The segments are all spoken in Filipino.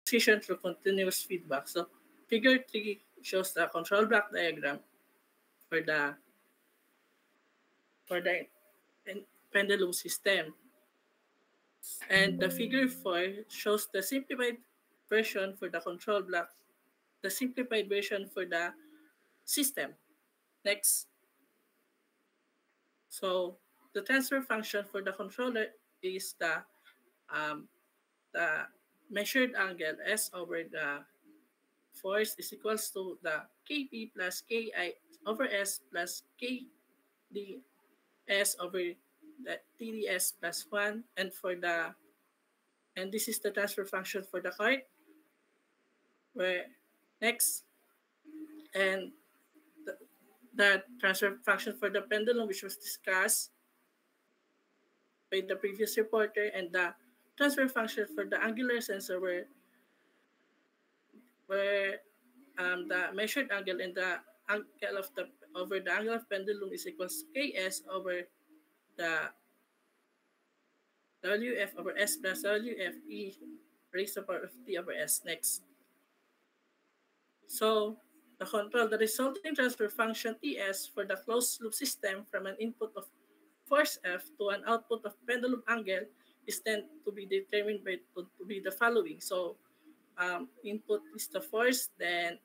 position through continuous feedback. So figure 3 shows the control block diagram for the pendulum system. And the figure 4 shows the simplified version for the control block, the simplified version for the system. Next. So the transfer function for the controller is the measured angle S over the force is equals to the Kp plus Ki over S plus Kds over the TDS plus 1. And this is the transfer function for the cart. Where next, and the transfer function for the pendulum, which was discussed by the previous reporter, and the transfer function for the angular sensor where the measured angle and the angle of the over the angle of pendulum is equals to Ks over the Wf over S plus Wfe raised to the power of T over S. Next. So the resulting transfer function Ts for the closed loop system from an input of force F to an output of pendulum angle is then to be determined by to be the following. So input is the force, then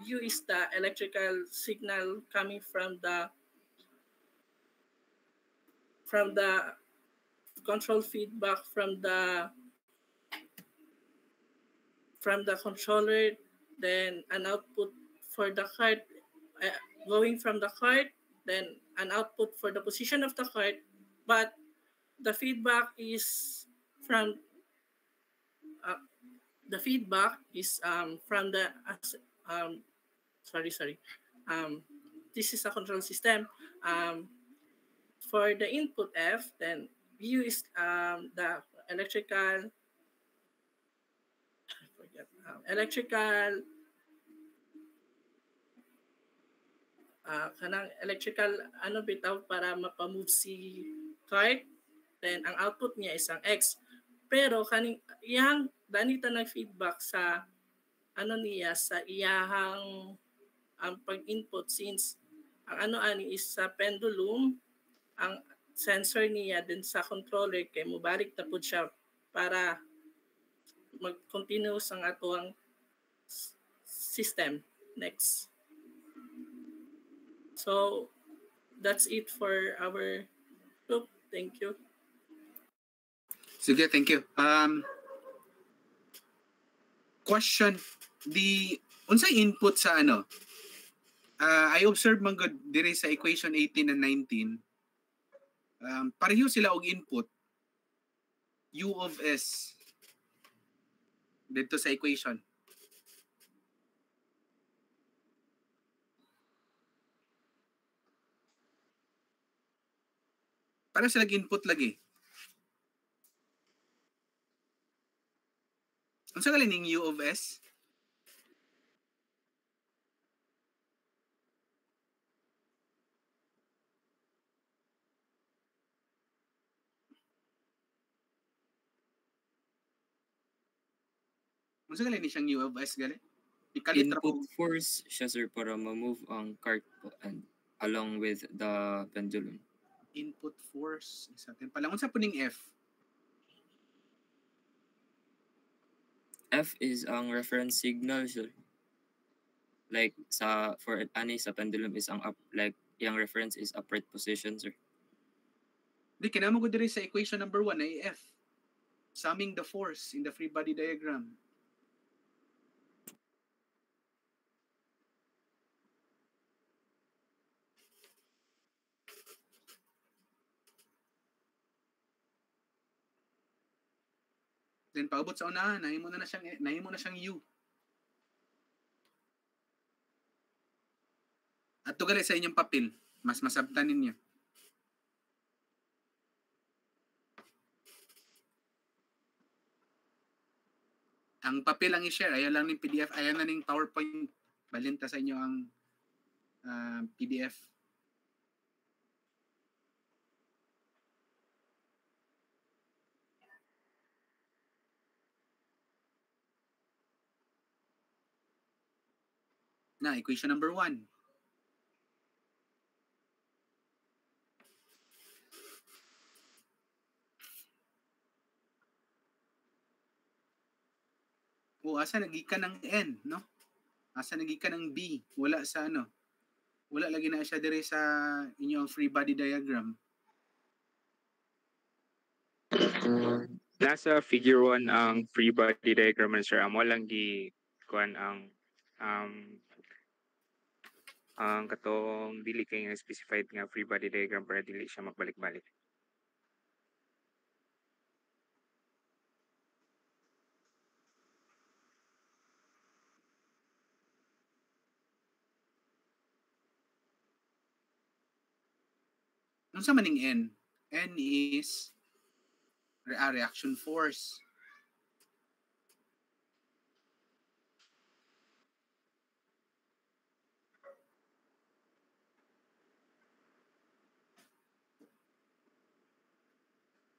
U is the electrical signal coming from the control feedback from the controller, then an output for the card going from the card, then an output for the position of the card, but the feedback is from from the this is a control system. For the input F, then U is the electrical ano bitaw para mapamove si card, then ang output niya is ang X. Pero kaning iyang danita nag feedback sa ano niya sa iyahang pag-input, since ang ano ani is sa pendulum, ang sensor niya din sa controller kay mubalik na pud siya para mag-continue ang atuang system. Next. So that's it for our group. Thank you. Sige, thank you. Question, unsay input sa ano? I observe man good dire sa equation 18 and 19. Pareho sila og input. U of S dito sa equation. Para sila input lagi. Unsa galing U of S? Unsa galing ni siyang U of S gali? Input force siya sir para ma-move ang cart and along with the pendulum. Input force sa atin pala. Unsa puning F? F is ang reference signal sir. Like for ani sa pendulum is ang up, like yung reference is upright position sir. Di kinamo ko diri sa equation number 1 ay F. Summing the force in the free body diagram. Then paabot sa unahan, nahimo na siyang U. At tugali sa inyong papel, mas masabtan ninyo. Ang papel ang i-share, ayaw lang ng PDF, ayaw na ng PowerPoint. Balinta sa inyo ang PDF. Na equation number 1. O asa nagikan ng n, no? Asa nagikan ng b? Wala sa ano. Wala lagi na siya dire sa inyong free body diagram. Nasa figure 1 ang free body diagram man, sir. Amo lang kuan ang katong dili kay nga specified nga free body diagram para dili siya magbalik-balik. Unsa maning n? N is reaction force.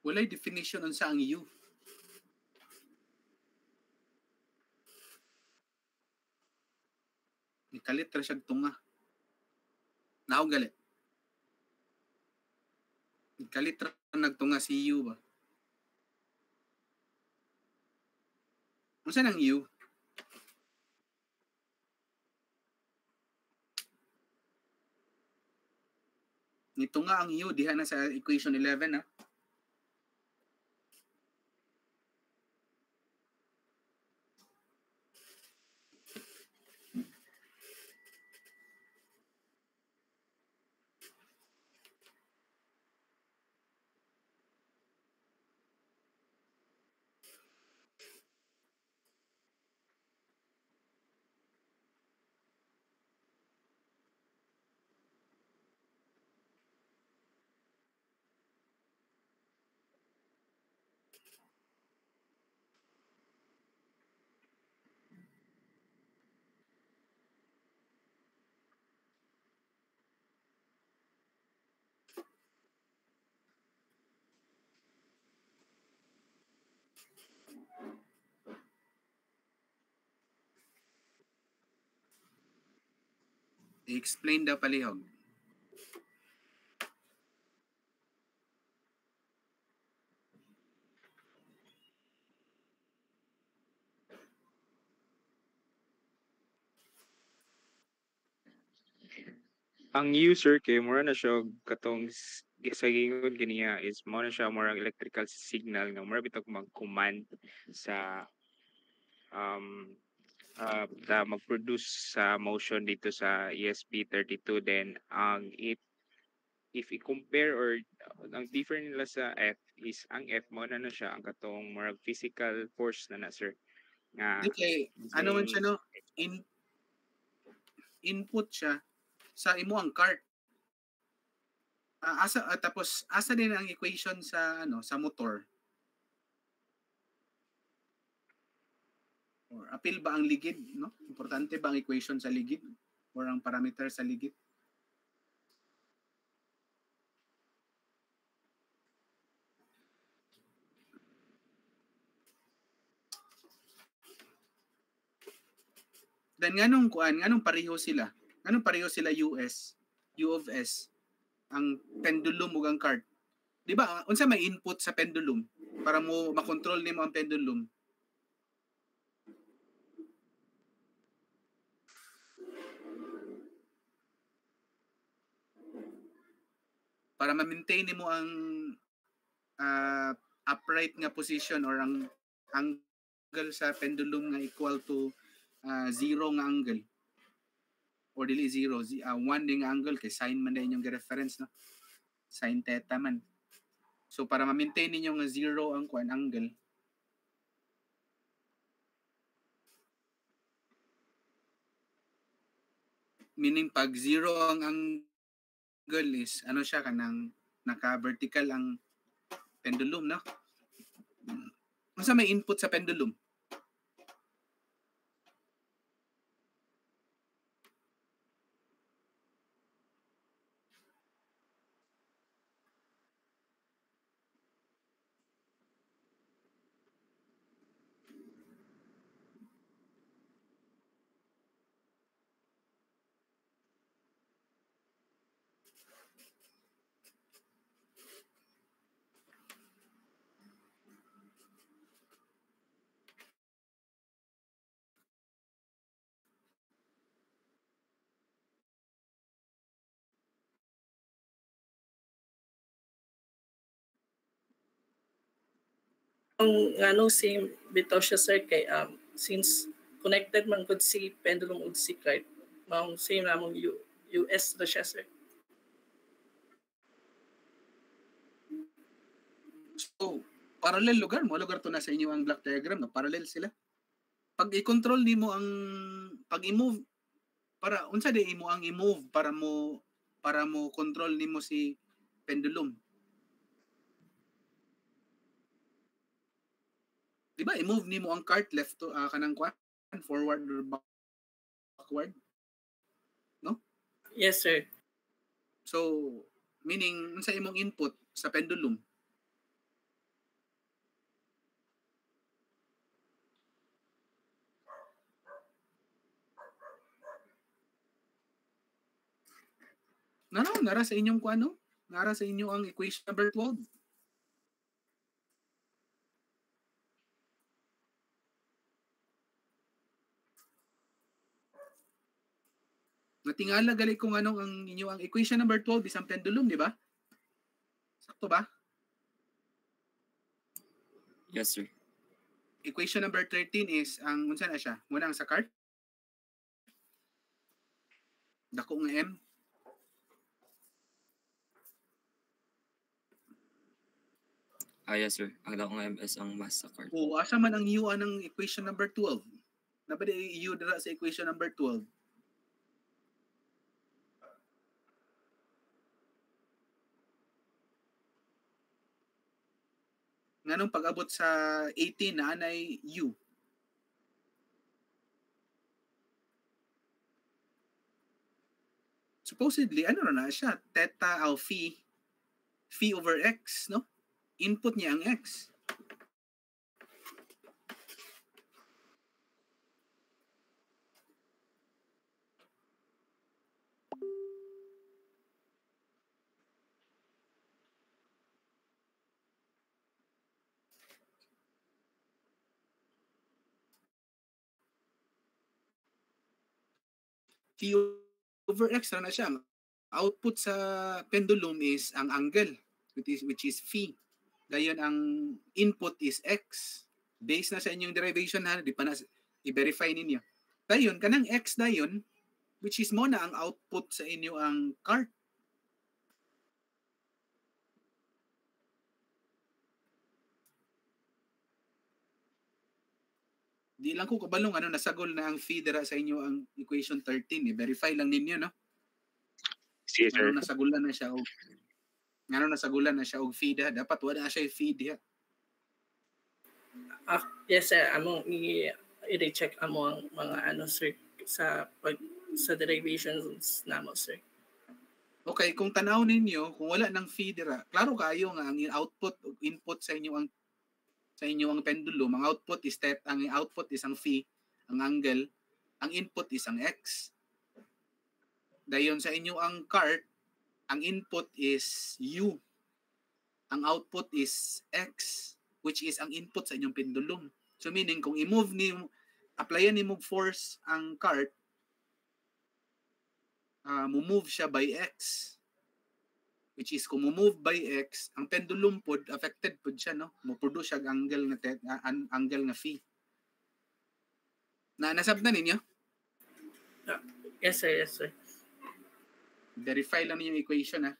Walay definition unsa ang U. Nikalit ra siyang tunga. Naog gali. Nikalit ra nagtunga si U ba? Unsa nang U? Nitunga ang U diha na sa equation 11 ha. I-explain daw palihog. Ang user kay mura na siya katong sa gingon ganiya is mo na siya murag electrical signal nga mura bitog mag-command sa mag-produce sa motion dito sa ESP32. Then ang if i-compare or ang different nila sa F is ang F mo na siya ang katong murag physical force na sir nga Okay, ano man siya no? Input siya sa imo ang cart. Tapos asa din ang equation sa sa motor? Or apil ba ang ligid, no? Importante ba ang equation sa ligid or ang parameter sa ligid? Then nganong pareho sila? Nganong pareho sila U of S, ang pendulum ug ang cart. Di ba? Unsa may input sa pendulum para mo makontrol nimo ang pendulum? Para ma-maintain nimo ang upright nga position or ang angle sa pendulum nga equal to 0 nga angle. Or dili 0, 1 din nga angle kay sin man din yung reference, no? Sin theta man. So para ma-maintain ninyo nga 0 ang angle, meaning pag 0 ang angle is siya kanang naka-vertical ang pendulum, no? Unsa may input sa pendulum? Ang same bitaw siya sir kay since connected man gud si pendulum ug si kite, mao same namong US ra siya sir. So, parallel lugar mo, lugar to na sa inyo ang block diagram, no? Parallel sila. Pag i-control nimo ang pag i-move para unsa di imo ang i-move para mo control nimo si pendulum. Di ba i-move nimo ang cart left to kanang kwan forward or backward? No? Yes sir. So, meaning unsa imong input sa pendulum? Nara sa inyong kuano? Nara sa inyo ang equation number 12. Natingala gali kung anong ang inyo ang equation number 12 isang pendulum, di ba? Sakto ba? Yes, sir. Equation number 13 is ang unsa na siya? Muna ang sa cart. Dako nga M. Yes, sir. Ang dakong MS ang mass sa card. O asa man ang U ng equation number 12? Nabadi U dira sa equation number 12. Nganong pag-abot sa 18 na anay U? Supposedly, ano na siya? Theta o phi over x, no? Input niya ang x. Phi over x na siya. Output sa pendulum is ang angle, which is phi. Dayon ang input is x. Based na sa inyong derivation ha, di pa na i-verify ninyo. Dayon kanang x dayon, which is mo na ang output sa inyo ang cart. Di lang ko kabalong nasagol na ang phi dira sa inyo ang equation 13. I-verify lang ninyo, no? Yes, sir. Nasagulan na siya og nasagulan na siya og phi da. Dapat wala na siya phi diha. Yes sir, among i-recheck amo ang mga sir sa derivations namo sir. Okay, kung tanaw ninyo, kung wala nang phi dira, klaro kayo nga ang output o input sa inyo ang pendulum, ang output is ang phi, ang angle, ang input is ang x. Dayon sa inyo ang cart, ang input is u. Ang output is x, which is ang input sa inyong pendulum. So meaning kung applyan ni force ang cart, move siya by x. Which is kung move by x, ang pendulum pod affected pod siya, no? Mo-produce siya angle nga phi. Nasabtan ninyo? Yes sir. Verify lang niyo yung equation, ha?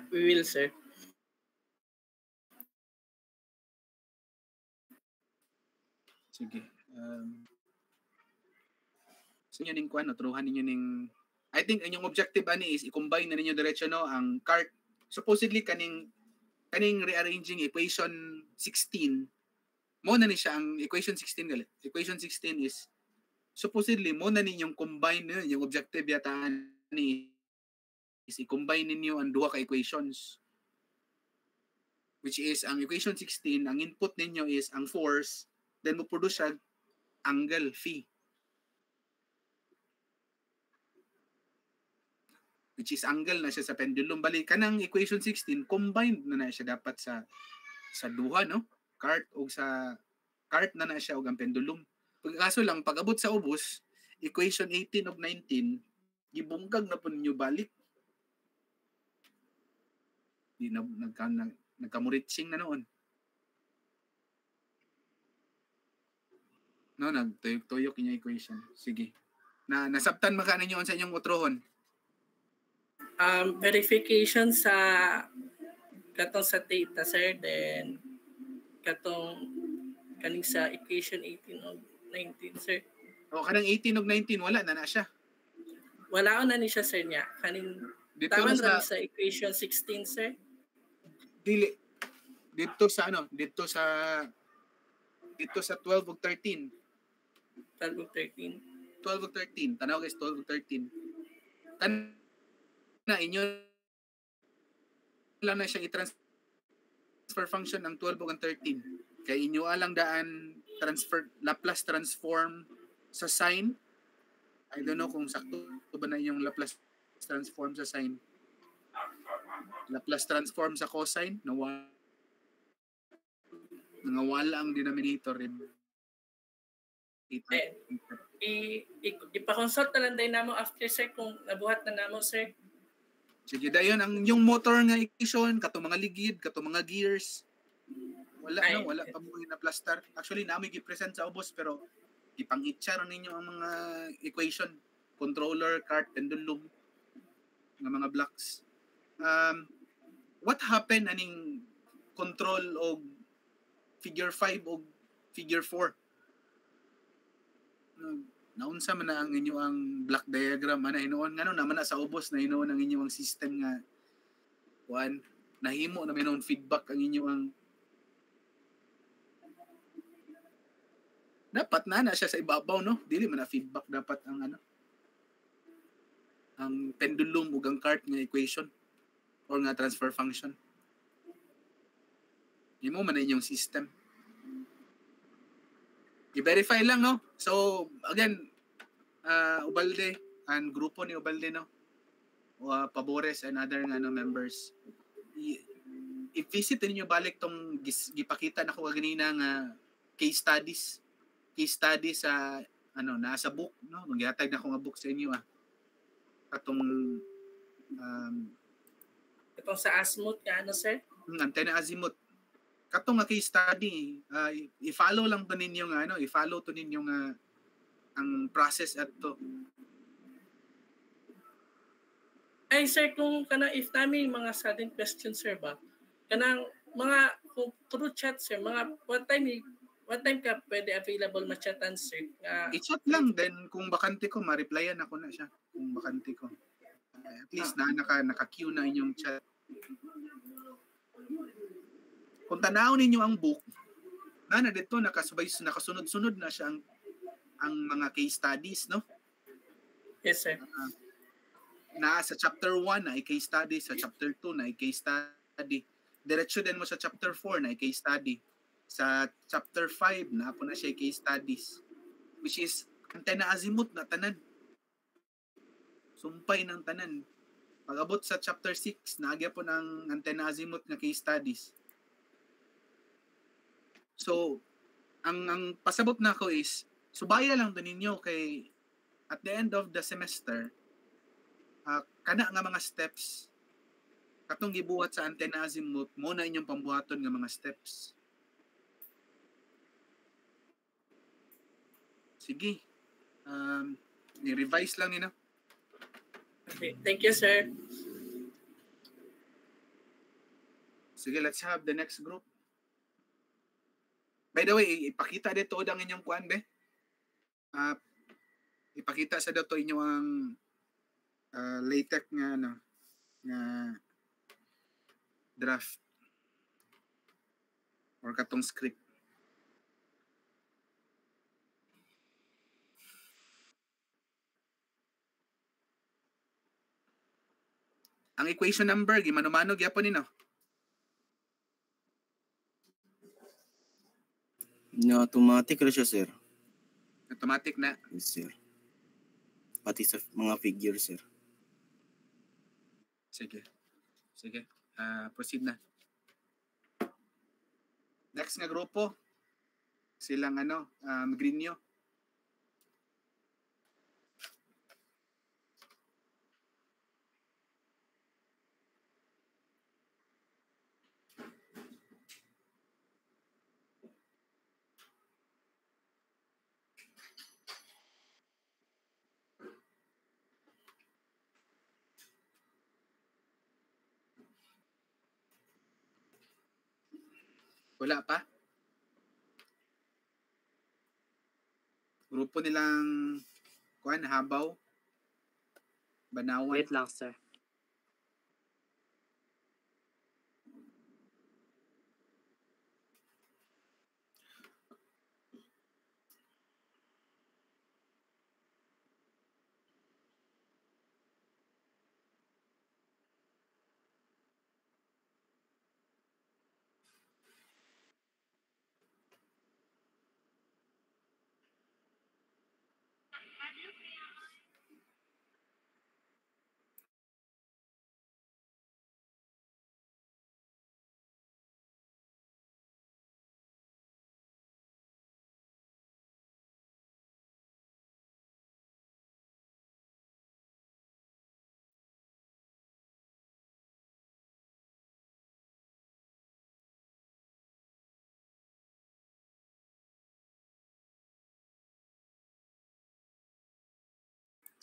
We will sir. Sige. So yun yung truhan ninyo ning I think inyong objective ani is i-combine na ninyo diretso, no, ang cart. Supposedly kaning rearranging equation 16 mo na ni siya ang equation 16 gali. Equation 16 is supposedly mo na ninyong combine na yung objective yata ni is i-combine ninyo ang duha ka equations, which is ang equation 16, ang input ninyo is ang force, then mo produce siya angle phi, which is angle na siya sa pendulum. Balik ka ng equation 16, combined na siya dapat sa duha, no? Cart na siya og ang pendulum. Pagkaso lang, pag-abot sa ubos, equation 18 ug 19, gibungkag na po ninyo balik. Di na nagkamuritsing na noon. No, nagtuyok-tuyok inya equation. Sige. Nasabtan maka ninyo sa inyong utrohon. Verification sa katong sa data, sir, then katong kaning sa equation 18 o 19, sir. O kanang 18 ug 19 wala na siya. Wala na ni siya, sir, niya. Kaning Dito tawan sa sa equation 16, sir. dili dito sa 12 ug 13. 12 ug 13. 12 ug 13. Tanaw guys, 12 ug 13. Na inyo lang na siya i-transfer function ang 12 ug ang 13. Kay inyo alang daan Laplace transform sa sine. I don't know kung sakto ba na yung Laplace transform sa sine. Laplace transform sa cosine, nawala ang denominator. Ipakonsult na lang din namo after, sir, kung nabuhat na namo, sir. Sige, dayon ang yung motor nga equation, kato mga ligid, kato mga gears. Wala pa mo na plastar. Actually, namin gi-present sa ubos pero ipang-itchar ninyo ang mga equation, controller, cart, pendulum, ng mga blocks. What happened aning control og figure 5 o figure 4? Naunsa man na ang inyo ang block diagram ana hinuon ngano naman na sa ubos na hinuon ang inyo ang system nga nahimo na hinuon feedback ang inyo ang dapat na siya sa ibabaw, no? Dili man na feedback dapat ang ang pendulum ug ang cart nga equation or nga transfer function. Imo man na inyong system. I-verify lang, no? So, again, Ubalde and grupo ni Ubalde, no? Pabores and other members. I-visit ninyo balik tong gipakita na ko ganina nga case studies sa nasa book, no? Magihatag na ko nga book sa inyo katong Itong sa azimuth nga sir? Antenna azimuth. Katong nga case study, i-follow lang to ninyo nga i-follow to ninyo nga ang process adto. Ay sir, kung if nami mga sudden questions, sir, ba kanang mga kung through chat, sir, mga what time ka pwede available ma-chatan, sir? I-chat lang, then kung bakante ko ma-replyan ako na siya kung bakante ko. At least naka-queue na inyong chat. Kung tanaw ninyo ang book, dito nakasunod-sunod na siya ang mga case studies, no? Yes, sir. Sa chapter 1 na case study, sa chapter 2 na case study. Diretso din mo sa chapter 4 na case study. Sa chapter 5 na po na siya case studies, which is antenna azimuth na tanan. Sumpay ng tanan. Pag-abot sa chapter 6, naagya po ng antenna azimuth na case studies. So, ang pasabot na ko is, subaya lang doon ninyo kay at the end of the semester, kana nga mga steps, katong gibuhat sa antenna azimuth, mo na inyong pambuhaton nga mga steps. Sige. I-revise lang nino. Okay. Thank you, sir. Sige, let's have the next group. By the way, ipakita dito ang inyong kuan be. Ipakita sa dito inyong LaTeX nga nga draft or katong script. Ang equation number gimano-mano gyapon nino. No, automatic na siya, sir. Automatic na. Yes, sir. Pati sa mga figures, sir. Sige. Proceed na. Next nga grupo. Silang Greenyo. Wala pa? Grupo nilang kuan Habaw, Banawan. Wait lang, sir.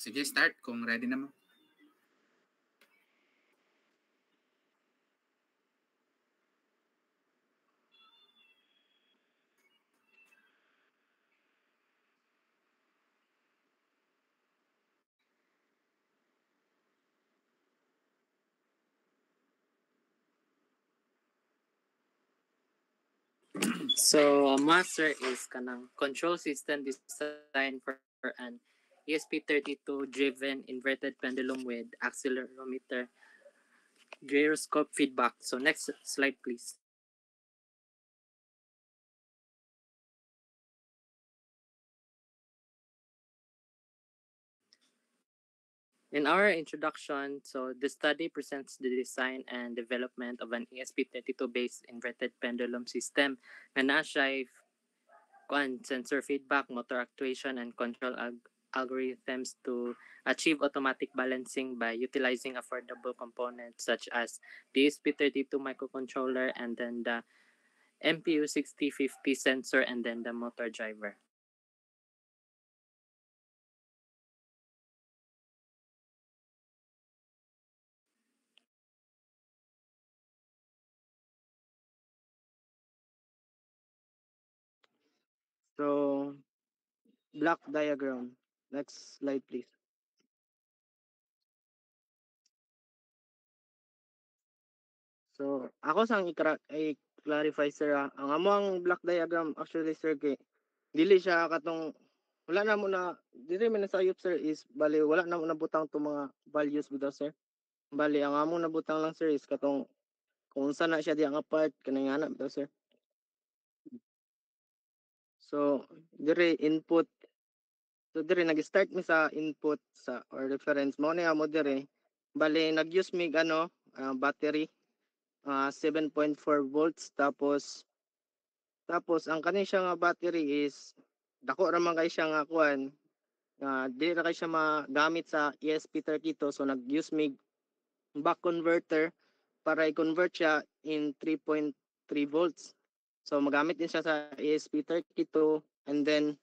Sige, start kung ready na mo. So, master is kanang control system design for an ESP32 driven inverted pendulum with accelerometer gyroscope feedback. So, next slide, please. In our introduction, so the study presents the design and development of an ESP32-based inverted pendulum system na siya sensor feedback, motor actuation, and control algorithms to achieve automatic balancing by utilizing affordable components such as the ESP32 microcontroller and then the MPU 6050 sensor and then the motor driver. So, block diagram. Next slide, please. So, ako sang i-clarify, sir, ang among block diagram, actually, sir, kay, dili siya katong, wala na mo na, dili man sa sayop, sir, is, bali, wala na mo nabutang itong mga values bitaw, sir. Bali, ang among nabutang lang, sir, is katong, kung saan na siya di ang apart, kanang anak bitaw, sir. So, dire input. So, dire nag-start mi sa input sa or reference mo niya mo dire. Bali, nag-use mig battery 7.4 volts tapos ang kanin siya nga battery is dako ra man kay siya nga kuan di ra kay siya magamit sa ESP32, so nag-use mig back converter para i-convert siya in 3.3 volts. So magamit din siya sa ESP32 and then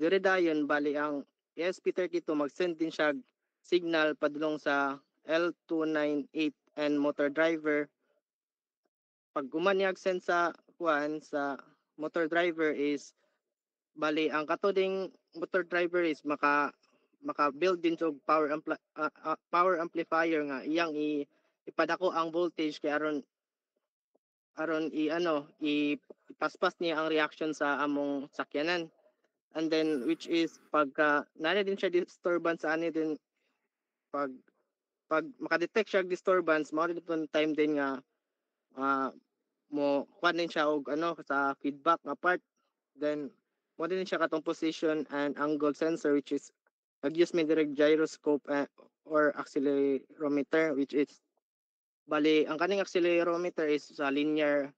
dire dayon bali ang ESP32 mag-send din siya signal padulong sa L298N motor driver. Pag umanyag send sa kuan sa motor driver is bali ang katuding motor driver is maka-build din og power amplifier nga iyang ipadako ang voltage kay aron ipaspas niya ang reaction sa among sakyanan. And then which is pagka nana din siya disturbance ani din pag makadetect siya disturbance mo din time din nga mo kuan din siya og sa feedback nga part, then mo din siya katong position and angle sensor which is nag-use mi direct gyroscope or accelerometer which is bali ang kaning accelerometer is sa linear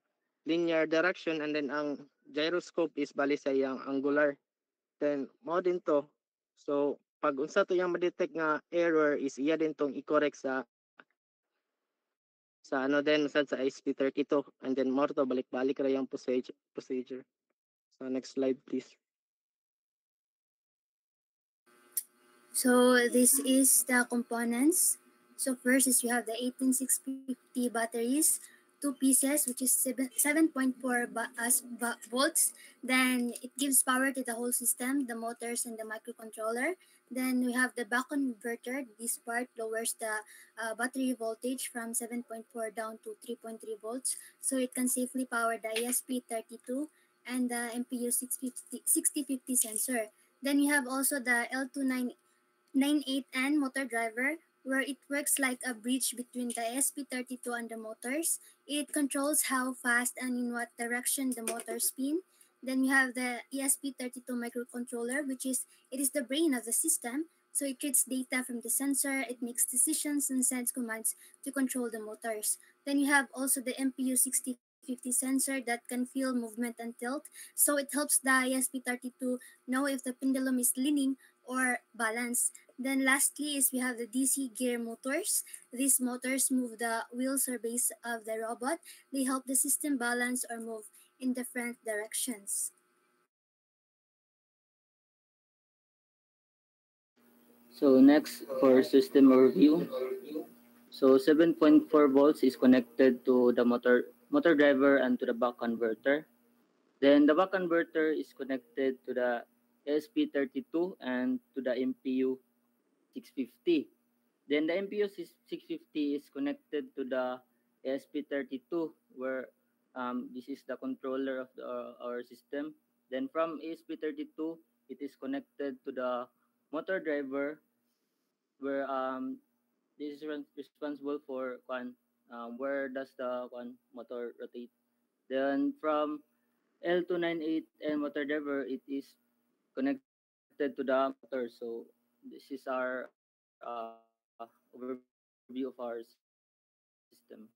direction and then ang gyroscope is bali sa iyang angular, then mo din to. So pag unsa to yang ma-detect nga error is iya din tong i-correct sa din sa ESP32 and then more to balik-balik ra yung procedure. So next slide please. So this is the components. So first is we have the 18650 batteries, two pieces, which is 7.4 volts. Then it gives power to the whole system, the motors and the microcontroller. Then we have the buck converter. This part lowers the battery voltage from 7.4 down to 3.3 volts, so it can safely power the ESP32 and the MPU 6050 sensor. Then you have also the L298N motor driver, where it works like a bridge between the ESP32 and the motors. It controls how fast and in what direction the motors spin. Then you have the ESP32 microcontroller, which is it is the brain of the system. So it reads data from the sensor, it makes decisions and sends commands to control the motors. Then you have also the MPU 6050 sensor that can feel movement and tilt. So it helps the ESP32 know if the pendulum is leaning or balanced. Then lastly is we have the DC gear motors. These motors move the wheels or base of the robot. They help the system balance or move in different directions. So next for system overview. So 7.4 volts is connected to the motor driver and to the buck converter. Then the buck converter is connected to the ESP32 and to the MPU 650. Then the MPU 650 is connected to the ESP32, where this is the controller of our system. Then from ESP32, it is connected to the motor driver, where this is responsible for where does the motor rotate. Then from L298 and motor driver, it is connected to the motor. So this is our overview of our system.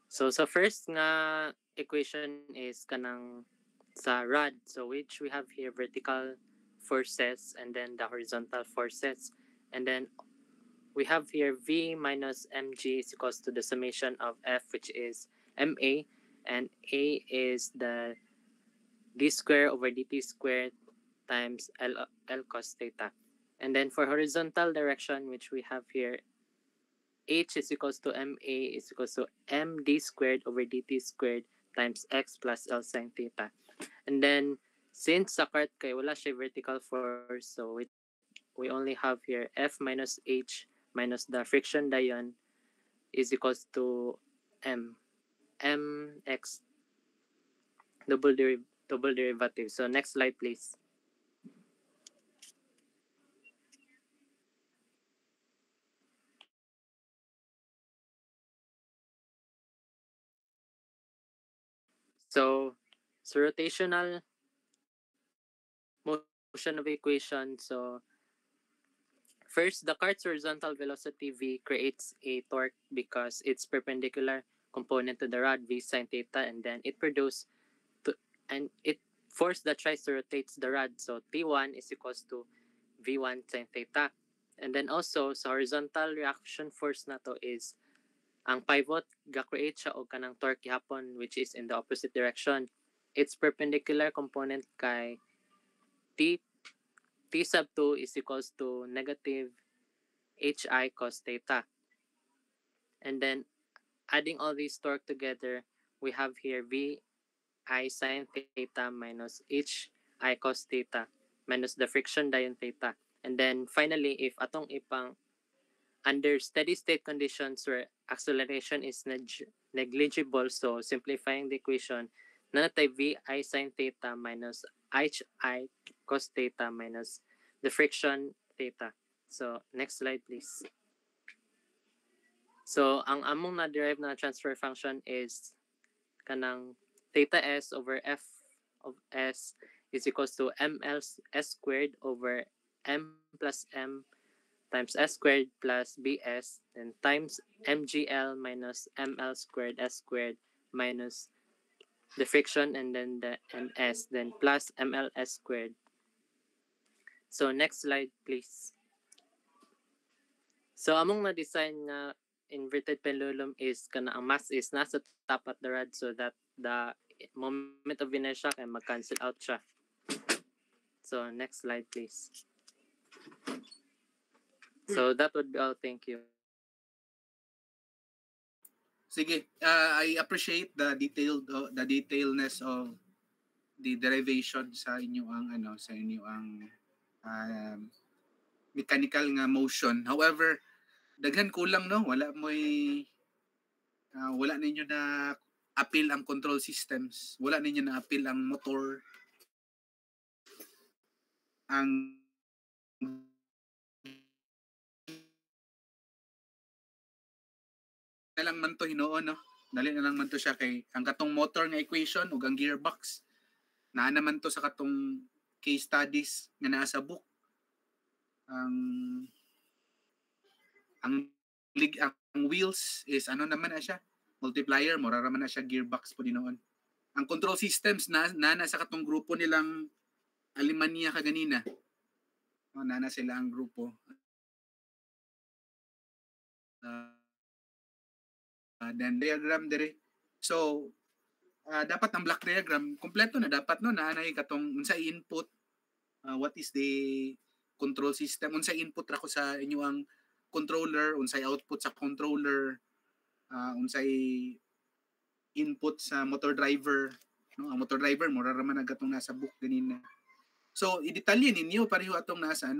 So sa first nga equation is kanang sa rod, so which we have here vertical forces and then the horizontal forces, and then we have here V minus mg is equals to the summation of F, which is ma, and a is the d square over dt squared times l cos theta. And then for horizontal direction, which we have here, h is equals to ma is equals to md squared over dt squared times x plus l sine theta. And then since sa cart kay wala siya vertical force, so we only have here F minus H minus the friction dion is equals to mx double derivative. So next slide please. So rotational motion of equation. So first, the cart's horizontal velocity v creates a torque because it's perpendicular component to the rod v sine theta, and then it force the tries to rotate the rod. So T1 is equals to V1 sine theta. And then also, sa horizontal reaction force na to is ang pivot ga-create siya og kanang torque gihapon, which is in the opposite direction. Its perpendicular component kay T sub 2 is equals to negative HI cos theta. And then adding all these torque together, we have here V I sine theta minus HI cos theta minus the friction dion theta. And then finally, if atong ipang under steady state conditions where acceleration is negligible, so simplifying the equation, nanatay VI sine theta minus HI cos theta minus the friction theta. So next slide please. So ang among na-derive na transfer function is kanang theta s over f of s is equals to ml s squared over m plus m times s squared plus bs, then times mgl minus ml squared s squared minus the friction and then the ms, then plus mls squared So next slide please. So among na-design nga inverted pendulum is kana ang mass is nasa top at the rod so that the moment of inertia kay mag-cancel out siya. So next slide please. So that would be all. Thank you. Sige, I appreciate the detailness of the derivation sa inyo ang mechanical nga motion. However, daghan kulang no, wala ninyo na appeal ang control systems, wala ninyo na appeal ang motor, ang na lang man to hinuon no. Dali na lang man to siya kay ang katong motor nga equation ug ang gearbox naa naman to sa katong case studies nga naa sa book. Ang wheels is ano naman na siya, multiplier, mura naman na siya gearbox po dinoon. Ang control systems na sa katong grupo nilang Alemania kaganina. Na sila ang grupo. Then diagram dire. So dapat ang block diagram kompleto na dapat no naanay katong unsa input, what is the control system, unsay input ra ko sa inyo ang controller, unsay output sa controller, unsay input sa motor driver, no? Ang motor driver mura ra man agatong nasa book ganina. So i-detalye ninyo pareho atong nasa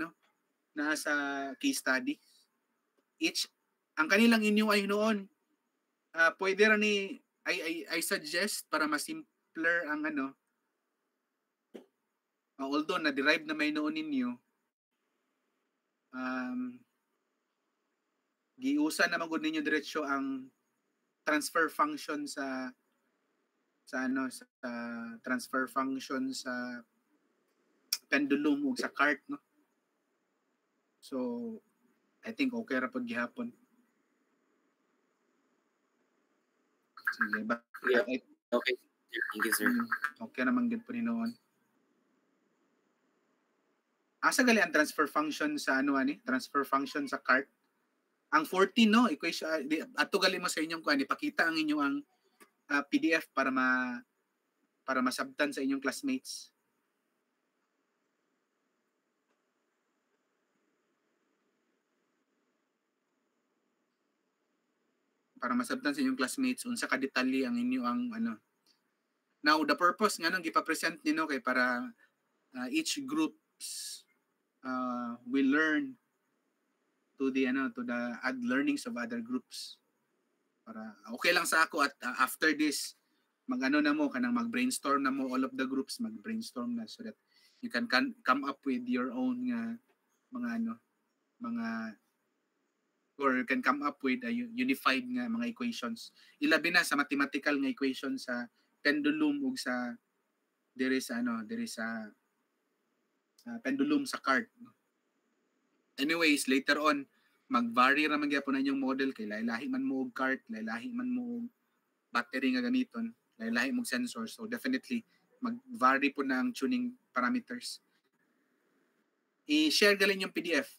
case study. Each ang kanilang inyo ay noon pwede ra ni I suggest para mas simpler ang although na derive na may noon ninyo giusa na magud ninyo diretso ang transfer function sa transfer function sa pendulum ug sa cart no. So I think okay ra pod gihapon. Sige ba? Yeah. Okay. Thank you, sir. Okay naman gid po ni noon. Asa gali ang transfer function sa transfer function sa cart? Ang 14 no, equation ato gali mo sa inyong kuan ipakita ang inyong PDF para masabtan sa inyong classmates. Para masabtan sa inyong classmates unsa ka detalye ang inyo ang Now the purpose nga nang gipa-present nino kay para each groups will learn to the add learnings of other groups. Para okay lang sa ako at after this na mo kanang mag-brainstorm na mo, all of the groups mag-brainstorm na so that you can come up with your own or you can come up with a unified nga mga equations. Ilabi na sa mathematical nga equations sa pendulum ug sa pendulum sa cart. Anyways, later on mag-vary ra man gyapon ang model kay lahi man mo og cart, lahi man mo og battery nga gamiton, lahi mo og sensor. So definitely mag-vary po na ang tuning parameters. I-share galing yung PDF.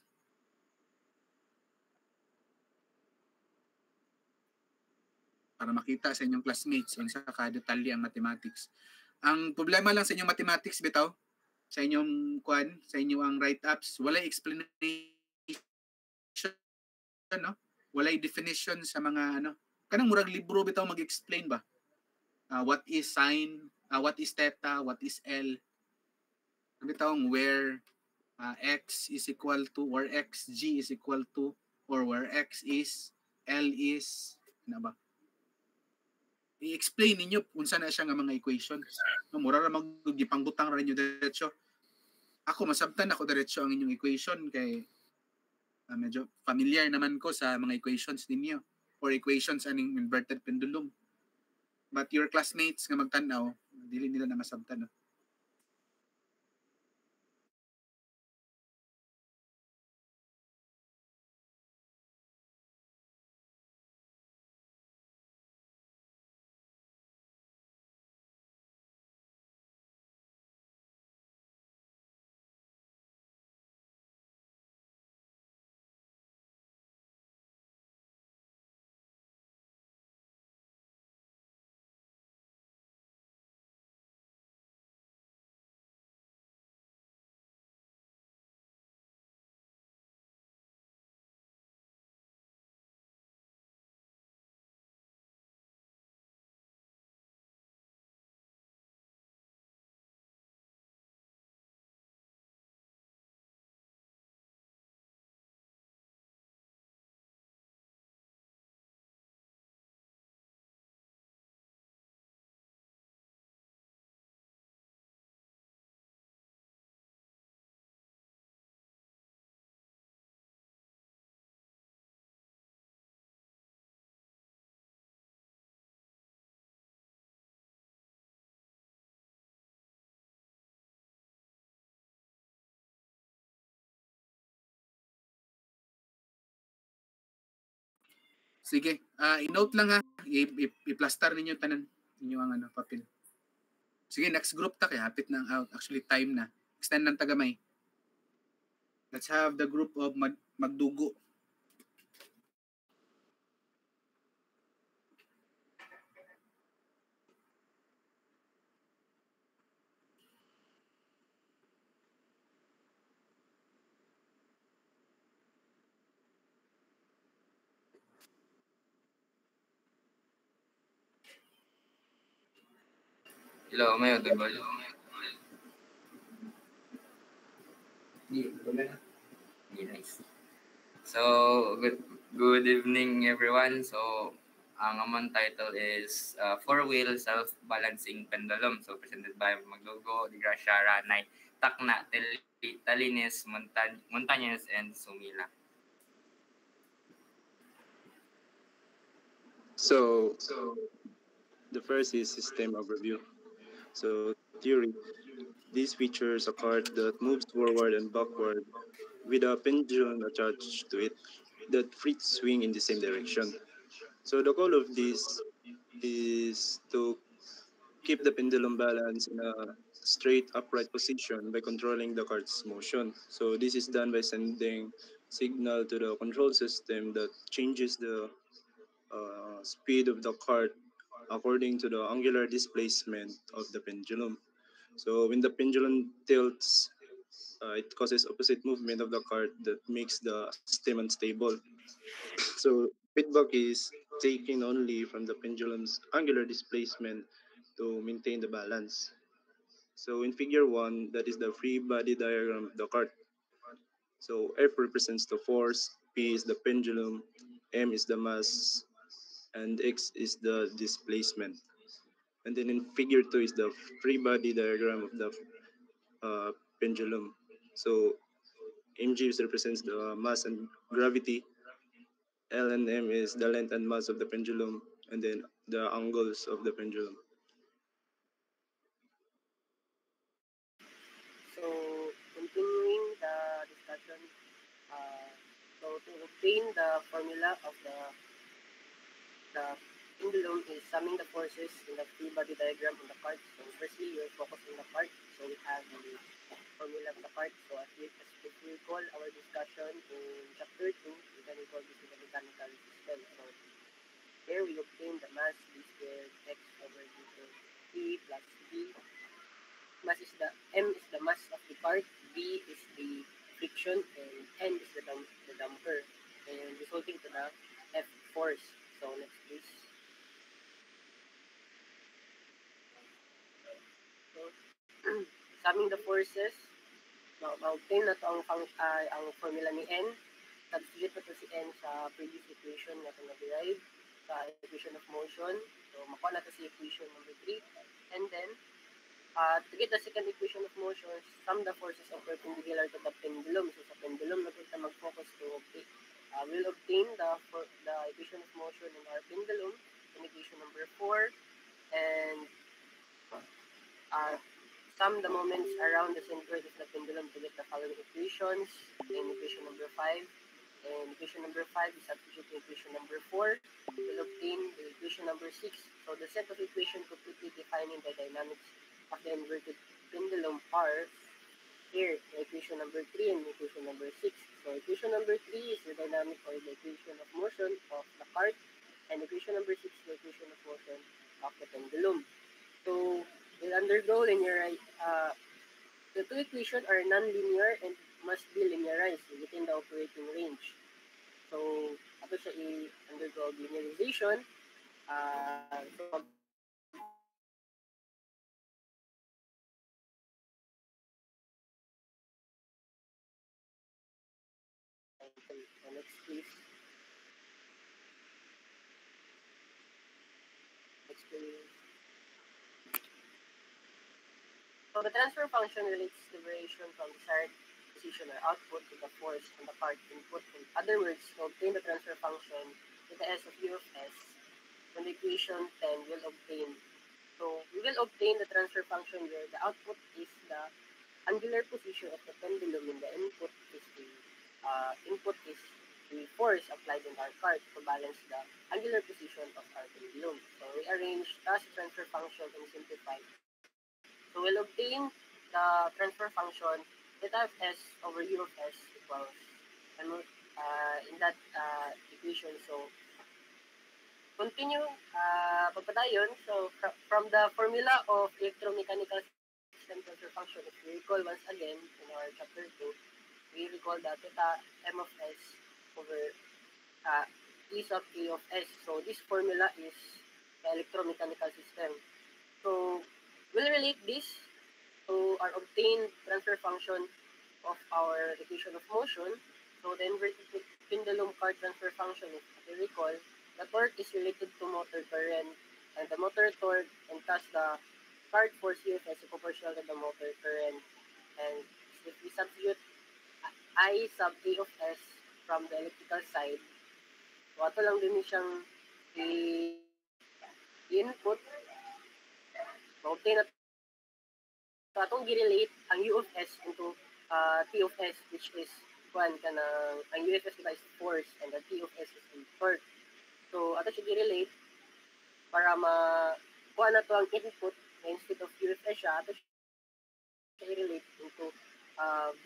Para makita sa inyong classmates unsa ka detalye ang mathematics. Ang problema lang sa inyong mathematics bitaw, sa inyong sa inyong write-ups, walay explanation no? Walay definition sa mga kanang murag libro bitaw mag-explain ba? What is sine, what is theta, what is L. Bitaw where x is equal to or xg is equal to or where x is L is ba? I-explain ninyo unsa na siya nga mga equation. No, mura ra magipanggutang ra ninyo diretso. Ako masabtan ako diretso ang inyong equation kay medyo familiar naman ko sa mga equations ninyo or equations aning inverted pendulum. But your classmates nga magtan-aw, dili nila na masabtan. No? Sige, i-note lang ha. I-plaster ninyo tanan ninyo ang papel. Sige, next group ta kay hapit na out. Actually time na. Extend ng tagamay. Let's have the group of magdugo. Hello, may audible. Nice. So, good evening everyone. So, ang among title is Four-Wheel Self-Balancing Pendulum. So, presented by Magdugo, Di Gracia, Ranay, Takna, Talinis, Montañez, and Sumila. So the first is system overview. So theory. This features a cart that moves forward and backward with a pendulum attached to it that free swing in the same direction. So the goal of this is to keep the pendulum balance in a straight upright position by controlling the cart's motion. So this is done by sending signal to the control system that changes the speed of the cart according to the angular displacement of the pendulum. So when the pendulum tilts, it causes opposite movement of the cart that makes the system unstable. So feedback is taken only from the pendulum's angular displacement to maintain the balance. So in figure 1, that is the free body diagram of the cart. So F represents the force, P is the pendulum, M is the mass, and X is the displacement. And then in figure 2 is the free body diagram of the pendulum. So mg represents the mass and gravity, L and M is the length and mass of the pendulum, and then the angles of the pendulum. So, continuing the discussion, so to obtain the formula of the pendulum is summing the forces in the free body diagram on the cart. So, firstly, you'll focus on the cart. So, we have the formula of the cart. So, if we recall our discussion in chapter 2, we can recall this in the mechanical system. So, here we obtain the mass b squared x over d T plus b. Mass is m is the mass of the cart, b is the friction, and n is the damper, and resulting to the F force. So next please. So, summing the forces, ma-obtain na to ang formula ni n. Substitute na to si n sa previous equation na ito na-derive sa equation of motion. So makuha na to si equation number 3. And then, to get the second equation of motion, sum the forces of perpendicular to the pendulum. So sa pendulum, na kita mag-focus to we'll obtain the equation of motion in our pendulum in equation number 4, and sum the moments around the center of the pendulum to get the following equations in equation number 5. And equation number 5 is substitute to equation number 4. We'll obtain the equation number 6. So the set of equations completely defining the dynamics of the inverted pendulum are here, equation number 3 and equation number 6. So equation number 3 is the dynamic or the equation of motion of the cart, and equation number 6 is the equation of motion of the pendulum. So we'll undergo linear. The two equations are non-linear and must be linearized within the operating range. So ato siya i-undergo linearization. So next please. Next please. So the transfer function relates the variation from desired position or output to the force on the cart input. In other words, to obtain the transfer function with the S of U of S, from the equation 10 will obtain. So we will obtain the transfer function where the output is the angular position of the pendulum and the input is the force applied in our cart to balance the angular position of our pendulum. So we arrange task transfer function and simplify. So we'll obtain the transfer function theta of s over u of s equals in that equation. So continue pagpadayon. So from the formula of electromechanical system transfer function, if we recall once again in our chapter 2, we recall that theta m of s over e sub a of s. So this formula is the electromechanical system. So we'll relate this to our obtained transfer function of our equation of motion. So the inverted pendulum cart transfer function, if you recall, the torque is related to motor current, and the motor torque, and thus the cart force UFS is proportional to the motor current. And if we substitute I sub A of S from the electrical side, so ato lang din siyang i-input, ma-obtain na so atong gi-relate ang U of S into T of S, which is ang U of S is force and the T of S is torque. So ato siya gi-relate para kuha na to ang input instead of U of S siya, ato siya i-relate into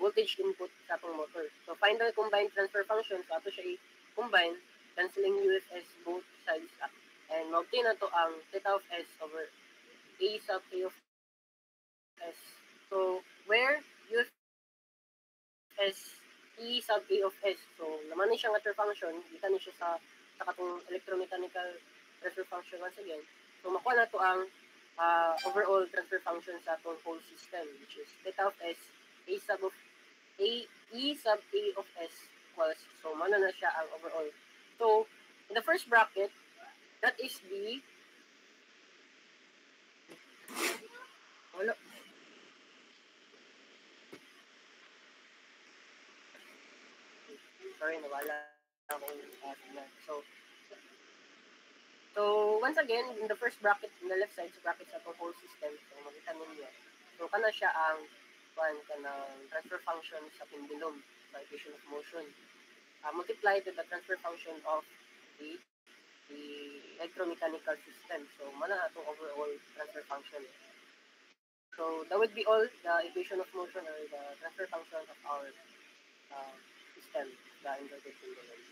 voltage input sa atong motor. So find the combined transfer function, so ato siya i-combine, canceling U of S both sides up. And ma-obtain na to ang theta of S over A sub A of S. So where U of S E sub A of S. So naman ni siyang transfer function, kita ni siya sa katong electromechanical transfer function once again. So makuha na to ang overall transfer function sa atong whole system, which is theta of S A sub of A E sub A of S equals, so mana na siya ang overall. So in the first bracket, that is the sorry, nawala akong signal. So once again, in the first bracket, in the left side, sa bracket sa whole system, so makita ninyo. So kana siya ang kanang transfer function sa pendulum, sa equation of motion. Multiplied with the transfer function of the electromechanical system. So mana atong overall transfer function. So that would be all the equation of motion or the transfer function of our system, the inverted pendulum.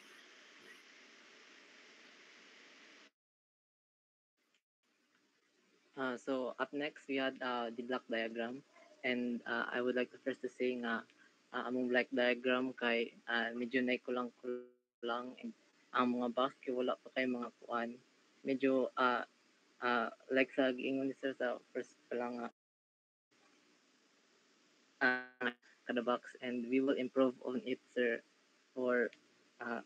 So up next we had the block diagram, and I would like to first to say nga among block diagram kay medyo kulang and ang mga box kay wala pa kay mga kuan medyo like sa giingon ni sir sa first pa lang kada box, and we will improve on it, sir, for uh,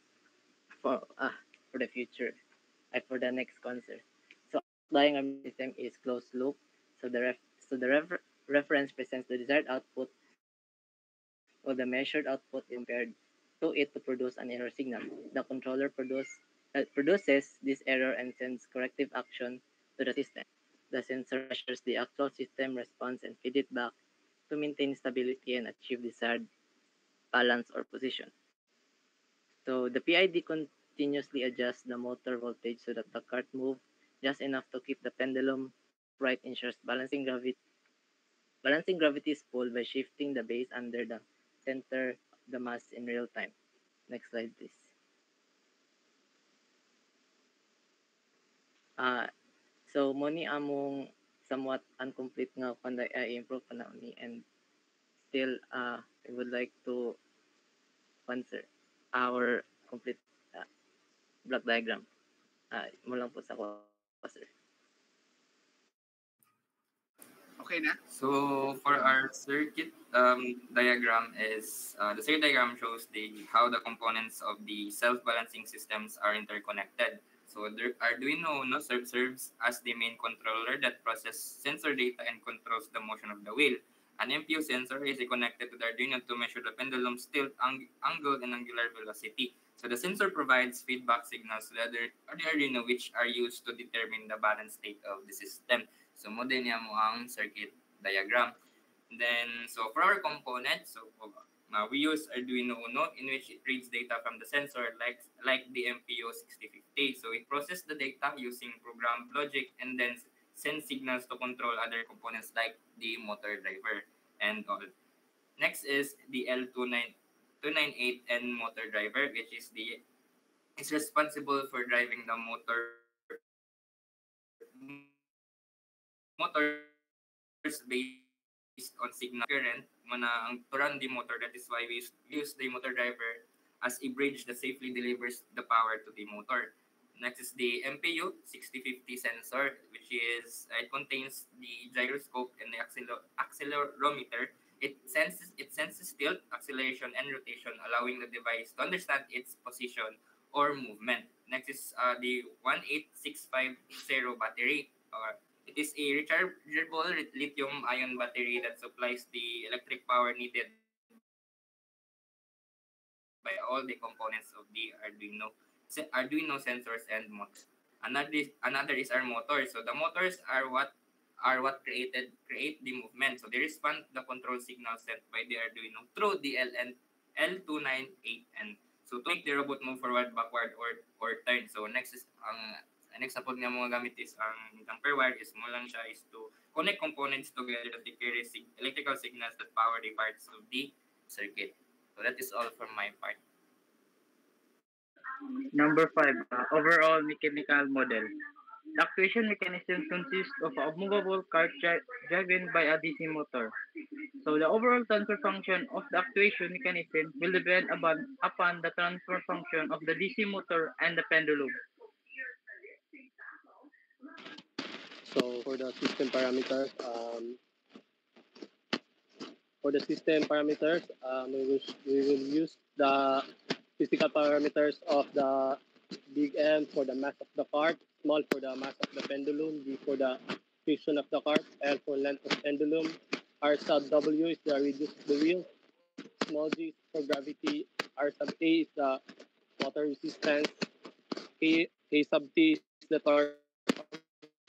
for the future, for the next concert. So diagram system is closed loop. So the reference presents the desired output, while the measured output is compared to it to produce an error signal. The controller produces this error and sends corrective action to the system. The sensor measures the actual system response and feed it back to maintain stability and achieve desired balance or position. So the PID continuously adjusts the motor voltage so that the cart moves just enough to keep the pendulum upright, ensures balancing gravity's pull by shifting the base under the center of the mass in real time. Next slide, please. So mo ni among somewhat incomplete nga kung i-improve pa na ni, and still I would like to answer our complete block diagram. Mo lang po sa ko, sir. Okay na? So for our circuit diagram is the circuit diagram shows how the components of the self-balancing systems are interconnected. So the Arduino serves as the main controller that processes sensor data and controls the motion of the wheel. An MPU sensor is connected to the Arduino to measure the pendulum's tilt angle and angular velocity. So the sensor provides feedback signals to the Arduino, which are used to determine the balance state of the system. So model niya mo ang circuit diagram. Then so for our components, so We use Arduino Uno, in which it reads data from the sensor like the MPU 6050. So it processes the data using programmed logic and then sends signals to control other components like the motor driver and all. Next is the L298N motor driver, which is responsible for driving the motors based on signal current to run the motor. That is why we use the motor driver as a bridge that safely delivers the power to the motor. Next is the MPU 6050 sensor, which is it contains the gyroscope and the accelerometer. It senses tilt, acceleration, and rotation, allowing the device to understand its position or movement. Next is the 18650 battery. It is a rechargeable lithium-ion battery that supplies the electric power needed by all the components of the Arduino sensors and motors. Another is our motors. So the motors are what create the movement. So they respond to the control signal sent by the Arduino through the L298N. So to make the robot move forward, backward, or turn. So next na po nga mga gamit is ang pair wire is mo lang siya is to connect components together that carry electrical signals that power the parts of the circuit. So that is all from my part. Number 5, overall mechanical model. The actuation mechanism consists of a movable cart driven by a DC motor. So the overall transfer function of the actuation mechanism will depend upon the transfer function of the DC motor and the pendulum. So for the system parameters, we will use the physical parameters of the big M for the mass of the cart, small for the mass of the pendulum, D for the friction of the cart, L for length of pendulum, R sub W is the radius of the wheel, small g is for gravity, R sub A is the motor resistance, K sub T is the torque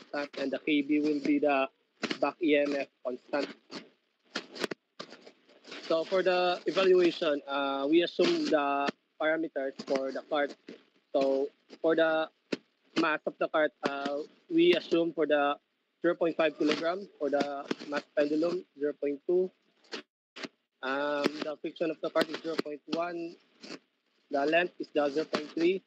constant, and the KB will be the back EMF constant. So for the evaluation, we assume the parameters for the cart. So for the mass of the cart, we assume for the 0.5 kilogram, for the mass pendulum 0.2. The friction of the cart is 0.1. The length is the 0.3.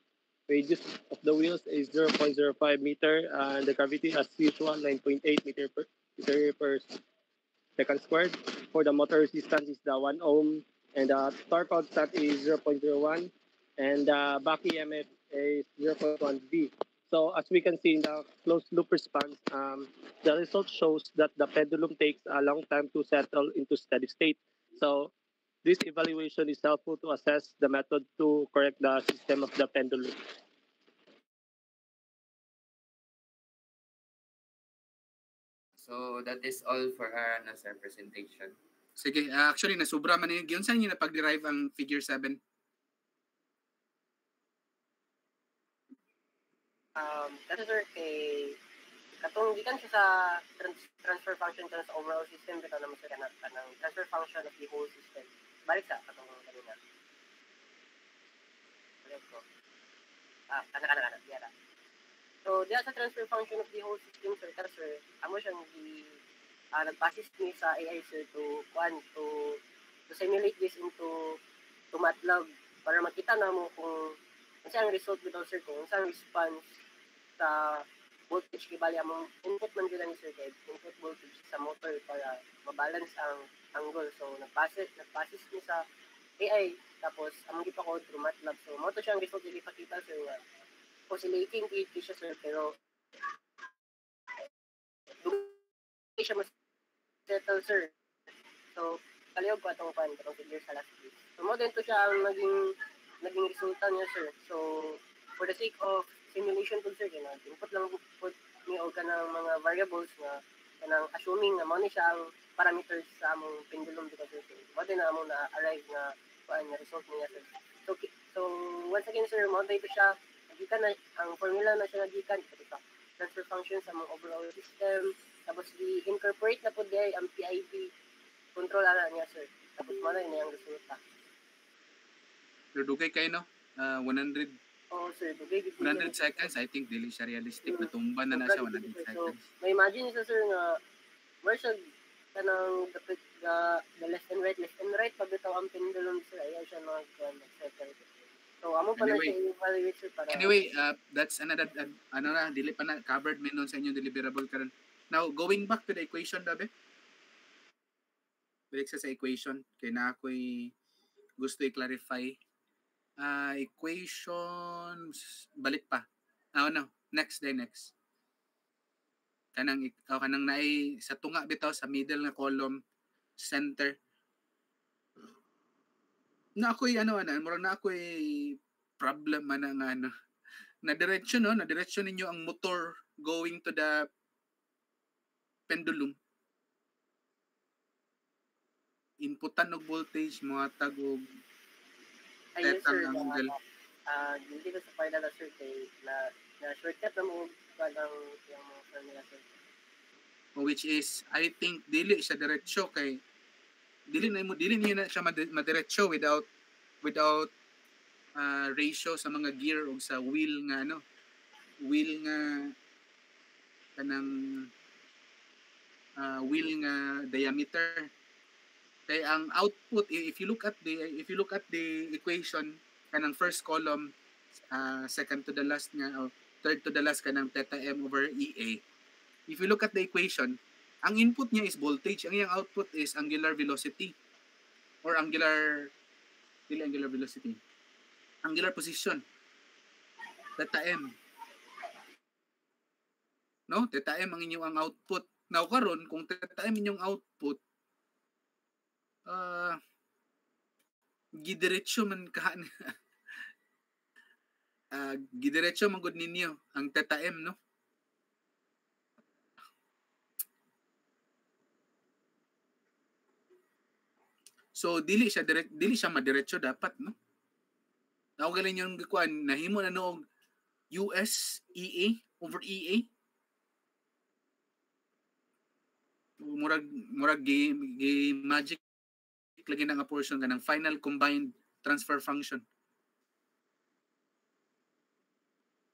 Radius of the wheels is 0.05 meter, and the gravity as usual 9.8 meter per second squared. For the motor resistance is the 1 ohm, and the torque constant is 0.01, and the back EMF is 0.1 V. So as we can see in the closed loop response, the result shows that the pendulum takes a long time to settle into steady state. So this evaluation is helpful to assess the method to correct the system of the pendulum. So that is all for our nasa presentation. Sige, actually nasubra man yun. Saan yun napag-derive ang figure 7? Kasi sir, katong gikan siya sa transfer function sa overall system, bitaw naman siya kanang transfer function of the whole system. Balik sa katong kanina. Balik ko. Kana. So, diya sa transfer function of the whole system, sir, amo siyang nagpasis ni sa AI, sir, to simulate this into MATLAB para makita na mo kung ano ang result bitaw, sir, kung ano ang response sa voltage kay bali among input man gyud ni sir, kay input voltage sa motor para mabalance ang angle. So, nagpasis ni sa AI, tapos among gipakode through MATLAB. So, mo to siyang result dili pakita, sir, nga oscillating PHP siya, sir, pero hindi siya mas-settle, sir. So, kaliyog ko atong figure sa last week. So, mo din to siya ang naging resulta niya, sir. So, for the sake of simulation tool, sir, input lang put ni o kanang mga variables nga kanang assuming na mo ni siya ang parameters sa among pendulum dito, sir. Mo din na among na-arrive nga kuan nga result niya, sir. So once again, sir, mo dito siya gikan na ang formula na siya gikan ito transfer function sa mga overall system, tapos i-incorporate na po diay ang PID control ana niya, sir. Tapos mo na yung resulta. Pero dugay kayo, no? 100 Oo, sir. Dugay, 100 seconds, I think dili siya realistic. Natumba na siya 100 So, seconds. may imagine nyo, sir, nga where siya kanang dapat the left and right pabitaw ang pendulum, sir. Ayaw siya nag-settle. So, amo pa na Anyway. siya i-evaluate, sir, para... Anyway, that's another, dili pa na, covered menon sa inyong deliverable karon. Now, going back to the equation, dabe. Balik sa equation. Kaya na ako'y gusto i-clarify. Equation, balik pa. No. Next. Kanang naay sa tunga bitaw sa middle nga column, center. Na ako'y murag na ako'y problem man nga na direction ninyo ang motor going to the pendulum. Inputan og voltage mga tagog tetang angle. Hindi ko sa final na, sir, kay na shortcut na mo parang yung mga formula, sir. Which is, I think, dili siya diretsyo kay dili niyo na siya madiretso without ratio sa mga gear o sa wheel nga kanang wheel nga diameter. Kay ang output, if you look at the equation kanang first column, second to the last nga o third to the last kanang theta m over EA. If you look at the equation, ang input niya is voltage, ang iyang output is angular velocity or angular velocity. Angular position. Theta m. No, theta m ang inyong output. Now karon kung theta m inyong output, gidiretso man gidiretso man gud ninyo ang theta m, no? So dili siya madiretso dapat, no? Now galing yung kuan nahimo na noong US EA over EA. Murag magic lagi na nga portion ka ng final combined transfer function.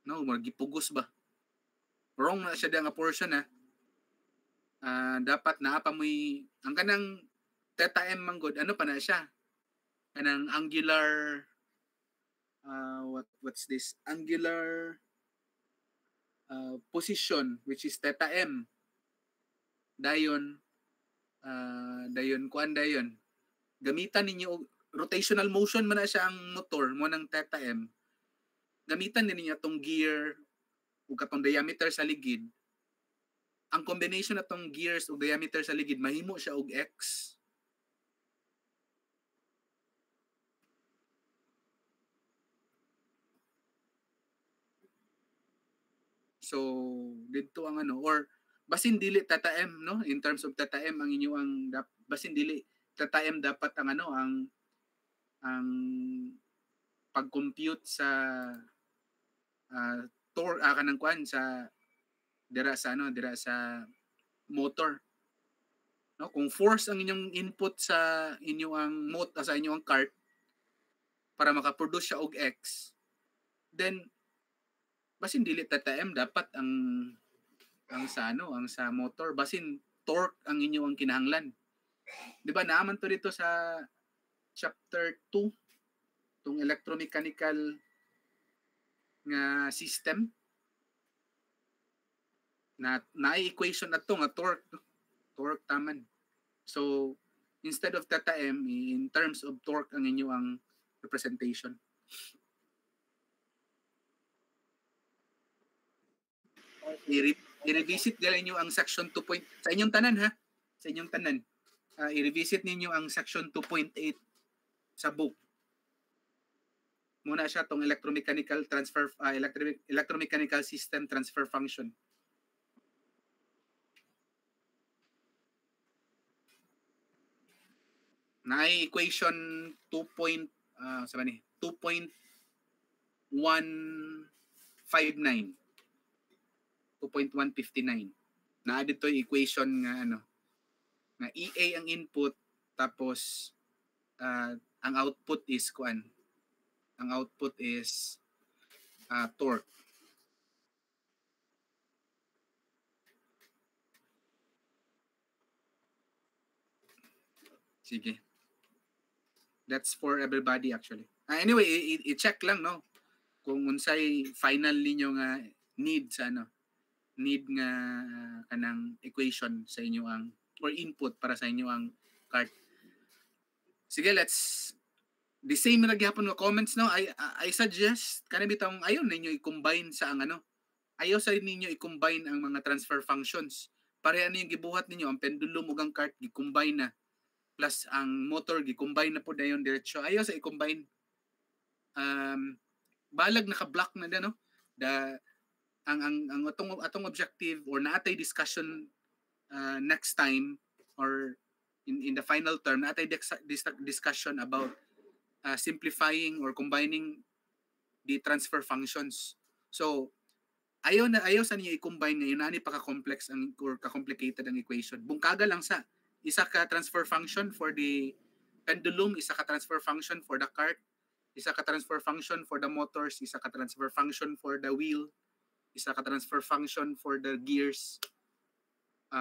No, murag gipugos ba? Wrong na siya nga portion, ha. Dapat naa pa mo'y ang kanang theta m man good, ano pa na siya? Kanang angular what's this? Angular position, which is theta m. Dayon kuan dayon. Gamitan ninyo rotational motion man na siya ang motor mo ng theta m. Gamitan din niya tong gear ug katong diameter sa ligid. Ang combination natong gears ug diameter sa ligid mahimo siya og x. So dito ang or basin dili theta m, no, in terms of theta m ang inyo ang basin dili theta m dapat ang ang pag-compute sa torque kanang kuan sa dira sa motor, no? Kung force ang inyong input sa inyong sa inyong cart para maka-produce siya og x, then basin dili theta m dapat ang sa motor basin torque ang inyong kinahanglan. Di ba naaman to dito sa chapter 2 tong electromechanical nga system na equation na to nga torque taman. So instead of theta m, in terms of torque ang inyong representation. I-revisit nila niyo ang section 2. Sa inyong tanan, ha? Sa inyong tanan. I-revisit ninyo ang section 2.8 sa book. Muna siya tong electromechanical system transfer function. Na equation 2.159. Na dito equation nga nga EA ang input tapos ang output is kuan. Ang output is torque. Sige. That's for everybody actually. Anyway, i-check lang no kung unsay final ninyo nga need sa need nga kanang equation sa inyo ang or input para sa inyo ang cart. Sige, let's the same ra gyapon nga comments no. I suggest kana bitong ayon ninyo i-combine sa ang ayaw sa ninyo i-combine ang mga transfer functions. Pareha yung gibuhat ninyo ang pendulum ug ang cart gi-combine na plus ang motor gi-combine na po dayon diretso. Ayaw sa i-combine. Balag naka-block na no. Ang atong objective or naatay discussion next time or in the final term naatay discussion about simplifying or combining the transfer functions. So ayaw sa niyo i-combine ngayon na ni pa-complex ang or ka-complicated ang equation. Bungkaga lang sa isa ka transfer function for the pendulum, isa ka transfer function for the cart, isa ka transfer function for the motors, isa ka transfer function for the wheel, isa ka transfer function for the gears.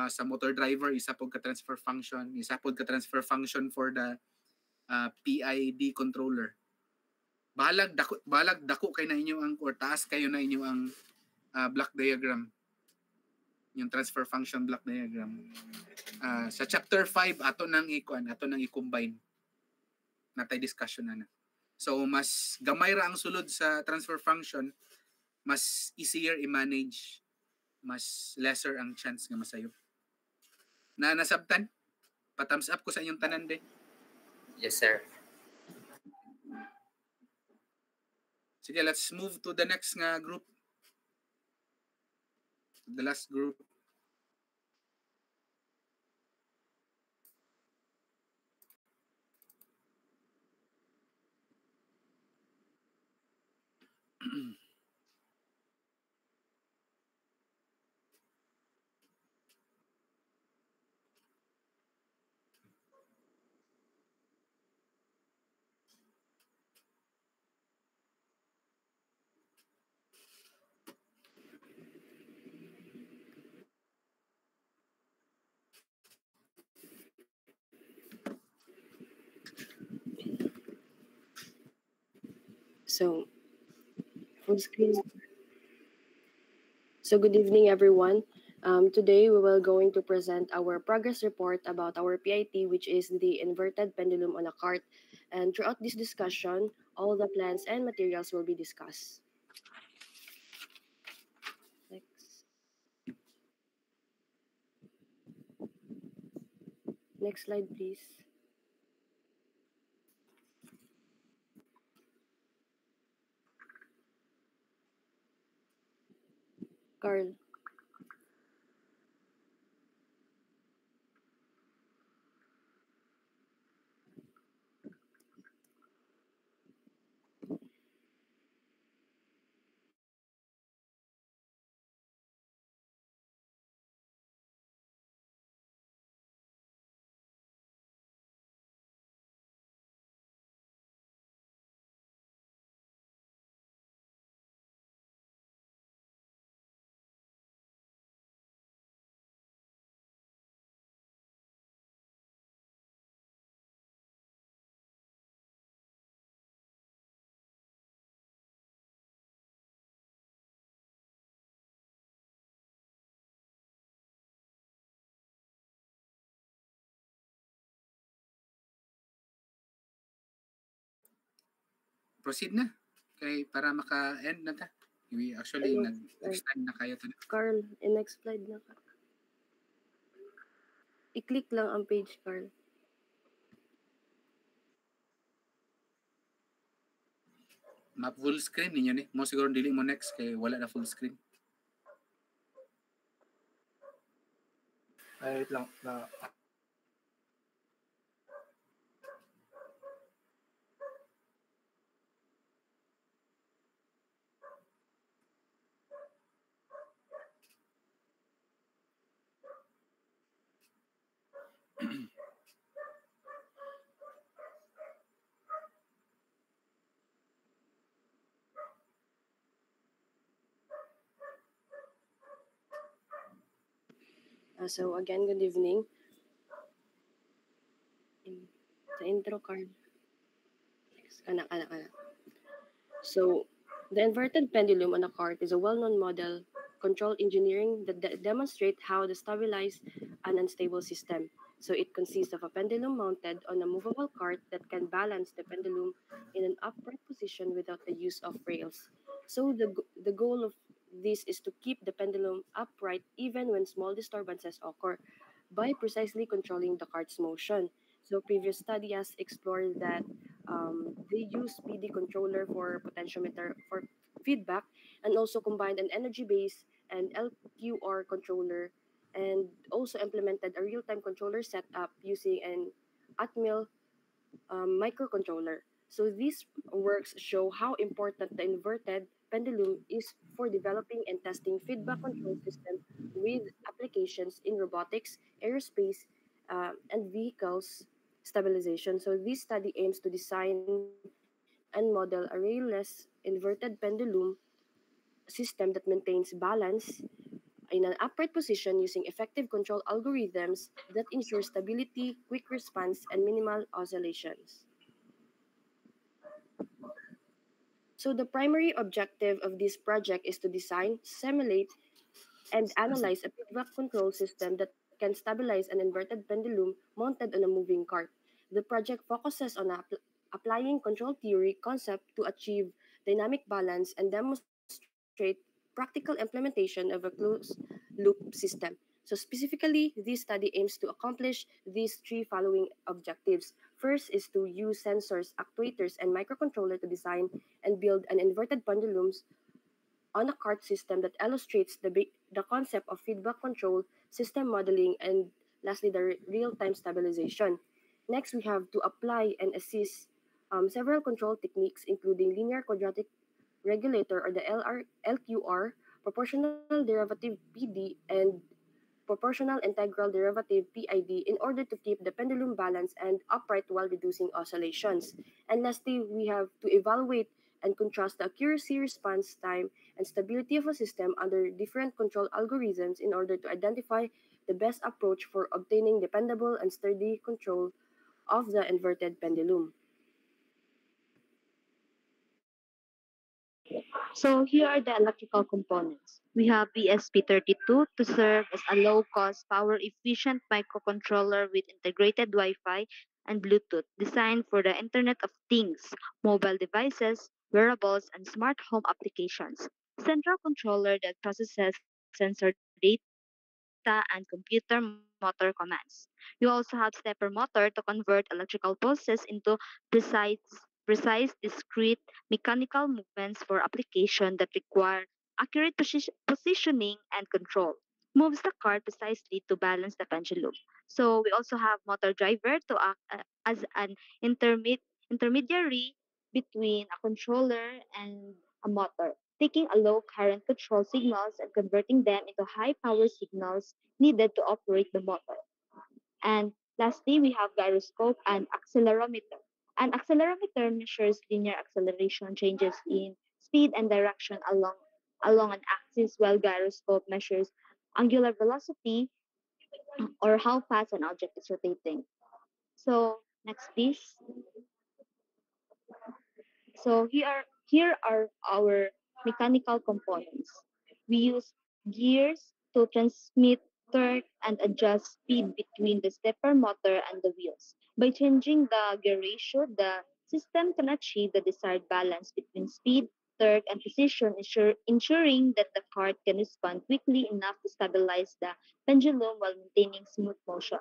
Sa motor driver, isa po ka transfer function, isa po ka transfer function for the PID controller. Balag dako kay na inyo ang or taas kayo na inyo ang block diagram. Yung transfer function block diagram. Sa chapter 5 ato nang i-combine. Natay discussion na. So mas gamay ra ang sulod sa transfer function, mas easier i-manage, mas lesser ang chance nga masayo. Nasabtan? Pa-thumbs up ko sa inyong tanan de. Yes, sir. Sige, let's move to the next nga group. The last group. So, full screen. So, good evening, everyone. Today, we will going to present our progress report about our PIT, which is the inverted pendulum on a cart. And throughout this discussion, all the plans and materials will be discussed. Next slide, please. Carl. Proceed na. Kay para maka-end na ta. We actually nag-extend na kayo to. Carl, next slide na ka. I-click lang ang page, Carl. Map full screen ninyo ni. Mo siguro dili mo next kay wala na full screen. Ay, wait lang. So again, good evening. Sa intro card. Anak. So the inverted pendulum on a cart is a well-known model control engineering that demonstrate how to stabilize an unstable system. So it consists of a pendulum mounted on a movable cart that can balance the pendulum in an upright position without the use of rails. So the goal of this is to keep the pendulum upright even when small disturbances occur by precisely controlling the cart's motion. So previous study has explored that they use PD controller for potentiometer for feedback and also combined an energy-based and LQR controller and also implemented a real-time controller setup using an Atmel microcontroller. So these works show how important the inverted pendulum is for developing and testing feedback control systems with applications in robotics, aerospace, and vehicles stabilization. So this study aims to design and model a railless inverted pendulum system that maintains balance in an upright position using effective control algorithms that ensure stability, quick response, and minimal oscillations. So the primary objective of this project is to design, simulate, and analyze a feedback control system that can stabilize an inverted pendulum mounted on a moving cart. The project focuses on applying control theory concept to achieve dynamic balance and demonstrate practical implementation of a closed loop system. So specifically, this study aims to accomplish these three following objectives. First is to use sensors, actuators, and microcontroller to design and build an inverted pendulums on a cart system that illustrates the concept of feedback control, system modeling, and lastly, the real-time stabilization. Next, we have to apply and assist several control techniques, including linear quadratic regulator or the LQR, proportional derivative PD, and proportional integral derivative PID in order to keep the pendulum balanced and upright while reducing oscillations. And lastly, we have to evaluate and contrast the accuracy, response time, and stability of a system under different control algorithms in order to identify the best approach for obtaining dependable and sturdy control of the inverted pendulum. So here are the electrical components. We have ESP32 to serve as a low-cost, power-efficient microcontroller with integrated Wi-Fi and Bluetooth, designed for the Internet of Things, mobile devices, wearables, and smart home applications. Central controller that processes sensor data and computer motor commands. You also have stepper motor to convert electrical pulses into precise precise, discrete mechanical movements for application that require accurate positioning and control. Moves the card precisely to balance the pendulum. So we also have motor driver to act as an intermediary between a controller and a motor, taking a low current control signals and converting them into high power signals needed to operate the motor. And lastly, we have gyroscope and accelerometer. An accelerometer measures linear acceleration changes in speed and direction along an axis, while gyroscope measures angular velocity or how fast an object is rotating. So next, please. So here are our mechanical components. We use gears to transmit torque and adjust speed between the stepper motor and the wheels. By changing the gear ratio, the system can achieve the desired balance between speed, torque, and precision, ensuring that the cart can respond quickly enough to stabilize the pendulum while maintaining smooth motion.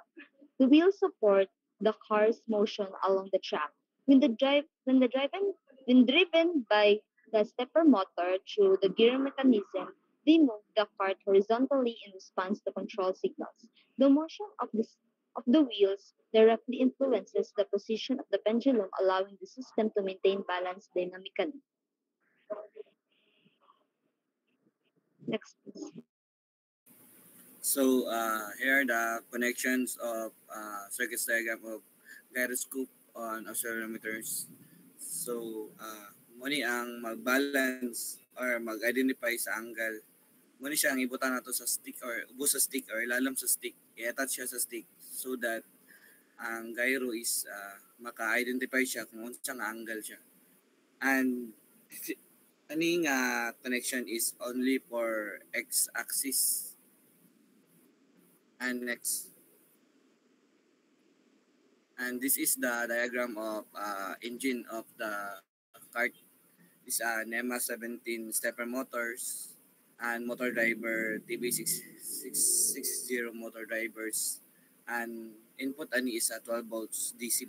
The wheels support the car's motion along the track. When driven by the stepper motor through the gear mechanism, they move the cart horizontally in response to control signals. The motion of the wheels directly influences the position of the pendulum, allowing the system to maintain balance dynamically. Next, please. So here are the connections of circuit diagram of gyroscope on accelerometers. So muni ang mag-balance or mag-identify sa angle muna siya ang ibutan nato sa stick or ubos sa stick or ilalim sa stick, i-attach siya sa stick so that ang gyro is maka-identify siya kung unsang angle siya. And ani nga connection is only for x-axis. And next. And this is the diagram of engine of the cart. This NEMA 17 stepper motors and motor driver TB660 motor drivers, and input ani is 12 volts DC.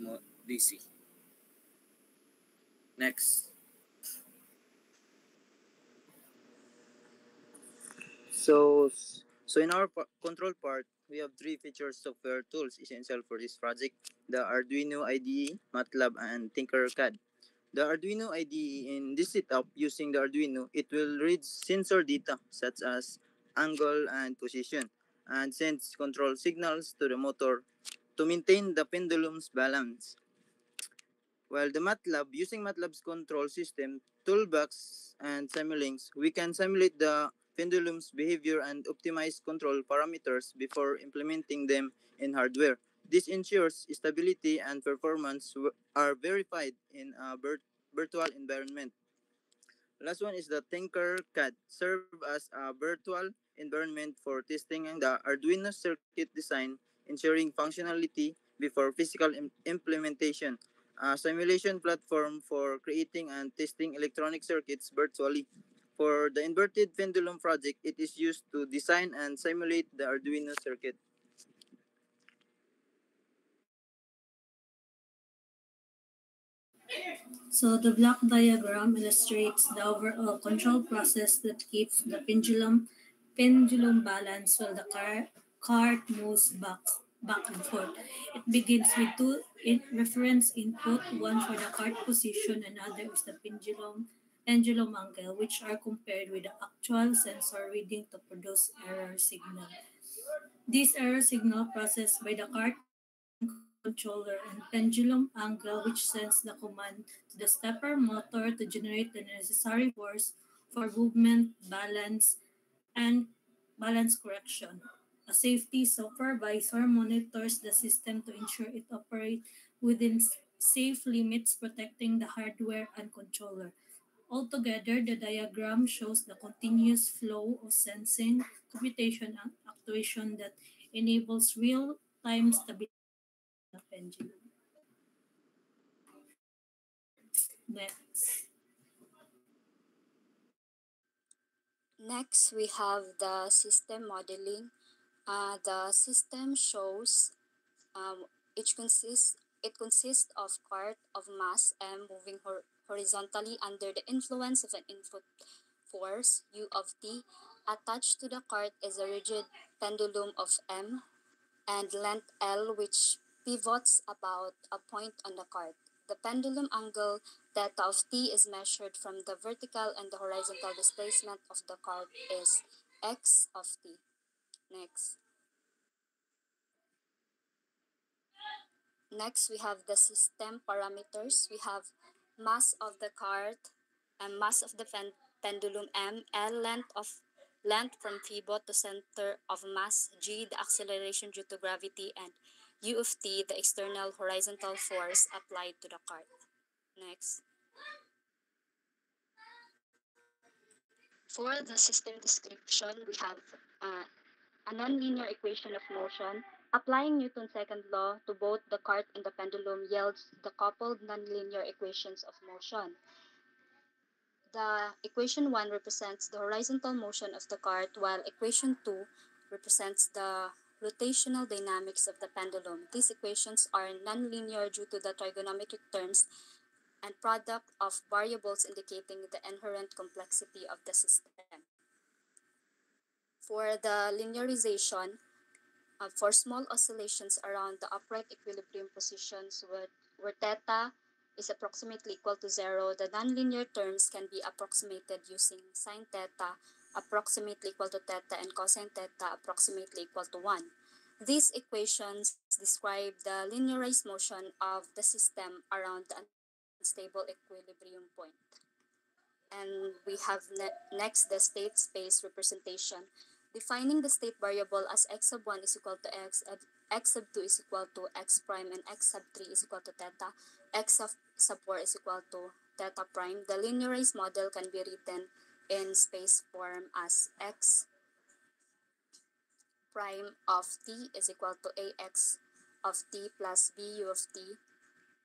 Next. So, so in our control part, we have three feature software tools essential for this project: the Arduino IDE, MATLAB, and Tinkercad. The Arduino IDE, in this setup, using the Arduino, it will read sensor data such as angle and position, and sends control signals to the motor to maintain the pendulum's balance. While the MATLAB, using MATLAB's control system, toolbox, and Simulinks, we can simulate the pendulum's behavior and optimize control parameters before implementing them in hardware. This ensures stability and performance are verified in a virtual environment. Last one is the Tinkercad, serve as a virtual environment for testing the Arduino circuit design, ensuring functionality before physical implementation. A simulation platform for creating and testing electronic circuits virtually. For the inverted pendulum project, it is used to design and simulate the Arduino circuit. So the block diagram illustrates the overall control process that keeps the pendulum balanced while the cart moves back and forth. It begins with two reference input, one for the cart position and other is the pendulum angle, which are compared with the actual sensor reading to produce error signal. This error signal processed by the cart controller and pendulum angle, which sends the command to the stepper motor to generate the necessary force for movement, and balance correction. A safety supervisor monitors the system to ensure it operates within safe limits, protecting the hardware and controller. Altogether, the diagram shows the continuous flow of sensing, computation, and actuation that enables real-time stability of the pendulum. Next. Next, we have the system modeling. The system shows it consists of cart of mass m moving horizontally under the influence of an input force u of t. Attached to the cart is a rigid pendulum of m and length l, which pivots about a point on the cart. The pendulum angle theta of t is measured from the vertical and the horizontal displacement of the cart is x of t. Next. Next, we have the system parameters. We have mass of the cart and mass of the pendulum m, l length from pivot to center of mass, g the acceleration due to gravity, and u of t the external horizontal force applied to the cart. Next. For the system description, we have a nonlinear equation of motion. Applying Newton's second law to both the cart and the pendulum yields the coupled nonlinear equations of motion. The equation 1 represents the horizontal motion of the cart, while equation 2 represents the rotational dynamics of the pendulum. These equations are nonlinear due to the trigonometric terms and product of variables indicating the inherent complexity of the system. For the linearization, for small oscillations around the upright equilibrium positions where theta is approximately equal to 0, the nonlinear terms can be approximated using sine theta approximately equal to theta and cosine theta approximately equal to 1. These equations describe the linearized motion of the system around the unstable equilibrium point. And we have next the state space representation. Defining the state variable as x sub 1 is equal to x, and x sub 2 is equal to x prime, and x sub 3 is equal to theta, x sub 4 is equal to theta prime. The linearized model can be written in space form as x prime of t is equal to ax of t plus bu of t,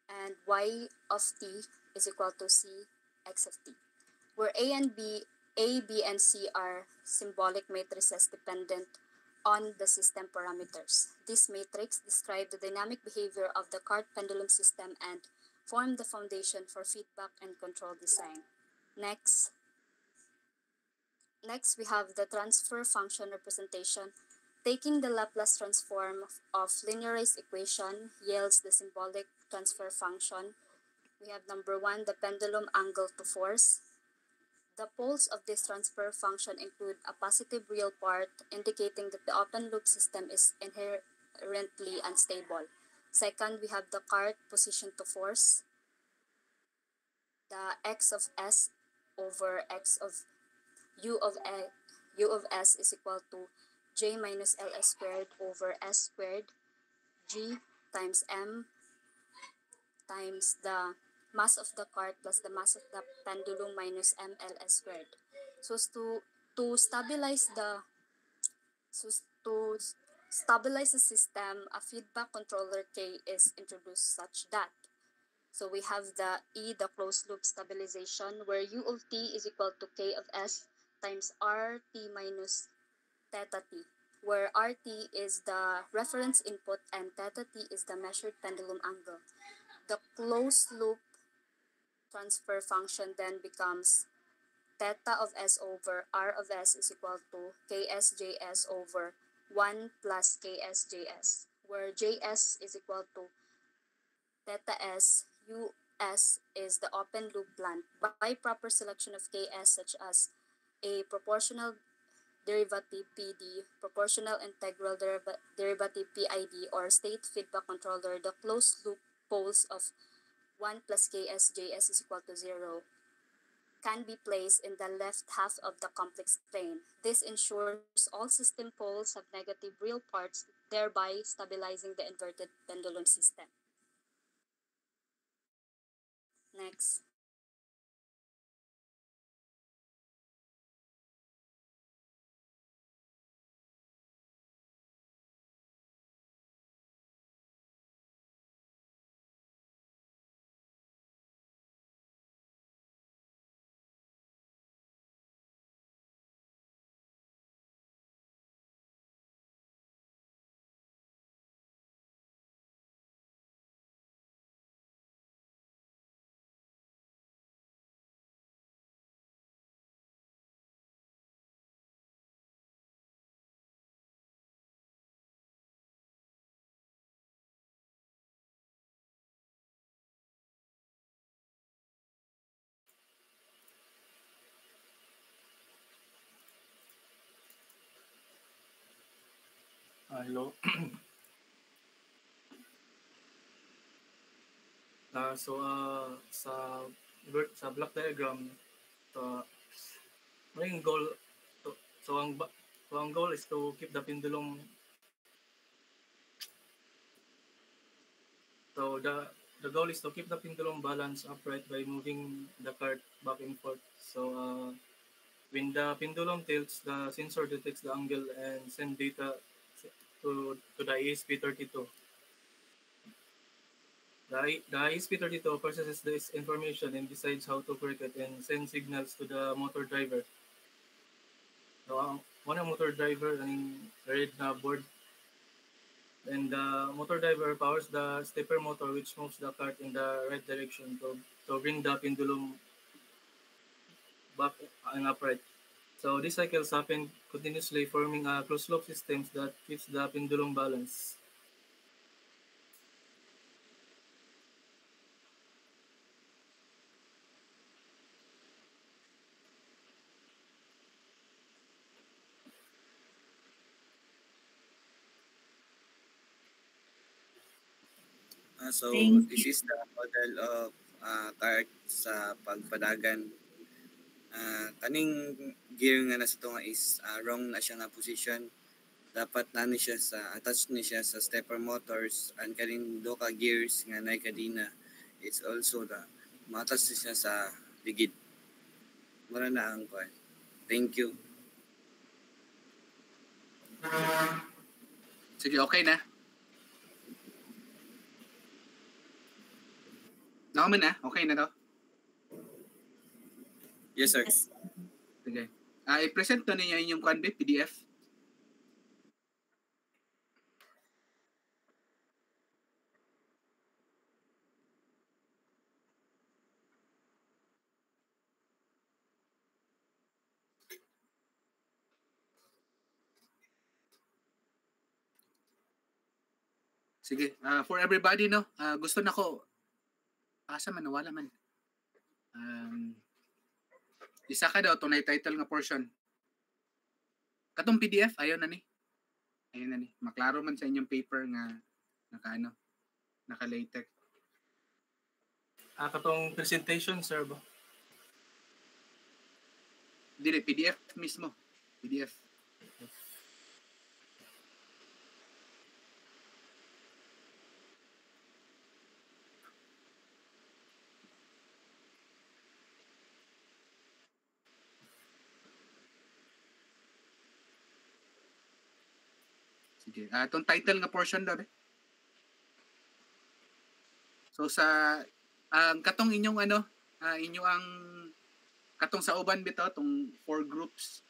and y of t is equal to c x of t, where A, B, and C are symbolic matrices dependent on the system parameters. This matrix describes the dynamic behavior of the cart pendulum system and form the foundation for feedback and control design. Next we have the transfer function representation. Taking the Laplace transform of linearized equation yields the symbolic transfer function. We have number 1, the pendulum angle to force. The poles of this transfer function include a positive real part, indicating that the open loop system is inherently unstable. Second, we have the cart position to force. The x of s over x of u of s is equal to j minus ls squared over s squared g times m times the mass of the cart plus the mass of the pendulum minus mls squared. So to stabilize the system, a feedback controller K is introduced such that. So we have the closed loop stabilization, where U of t is equal to K of S times RT minus theta t, where RT is the reference input and theta t is the measured pendulum angle. The closed loop transfer function then becomes theta of S over R of S is equal to KSJS over 1 plus KSJS, where JS is equal to theta S, US is the open loop blunt. By proper selection of KS, such as a proportional derivative PD, proportional integral derivative PID, or state feedback controller, the closed loop poles of 1 plus KSJS is equal to 0 can be placed in the left half of the complex plane. This ensures all system poles have negative real parts, thereby stabilizing the inverted pendulum system. Next. Hello. Sa block diagram, main goal so ang goal is to keep the pendulum. So the goal is to keep the pendulum balance upright by moving the cart back and forth. So when the pendulum tilts, the sensor detects the angle and send data to the ESP32. The ESP32 processes this information and decides how to correct it and send signals to the motor driver. So one motor driver and red na board. And the motor driver powers the stepper motor, which moves the cart in the right direction to bring the pendulum back and upright. So these cycles happen continuously, forming a closed loop system that keeps the pendulum balance. So Thank this is the model of cart sa pagpadagan Kaning gear nga nasa to nga is wrong na siya nga position. Dapat nani siya sa attach ni siya sa stepper motors and kaning do ka gears nga nay kadina. It's also the matas siya sa ligid. Mura na ang kuan. Thank you. Sige, okay na. Naman na? Okay na to? Yes, sir. Sige. I-present to niya yung Canva PDF. Sige, for everybody, no? Gusto na ko, asa man, nawala man. Isa ka daw, tunay title nga portion. Katong PDF, ayaw na ni. Ayun na ni. Maklaro man sa inyong paper nga naka-latex. Katong presentation, sir ba? Dili, PDF mismo. PDF. Sige. Itong title nga portion daw. So sa katong inyong inyo ang katong sa uban bitaw tong 4 groups.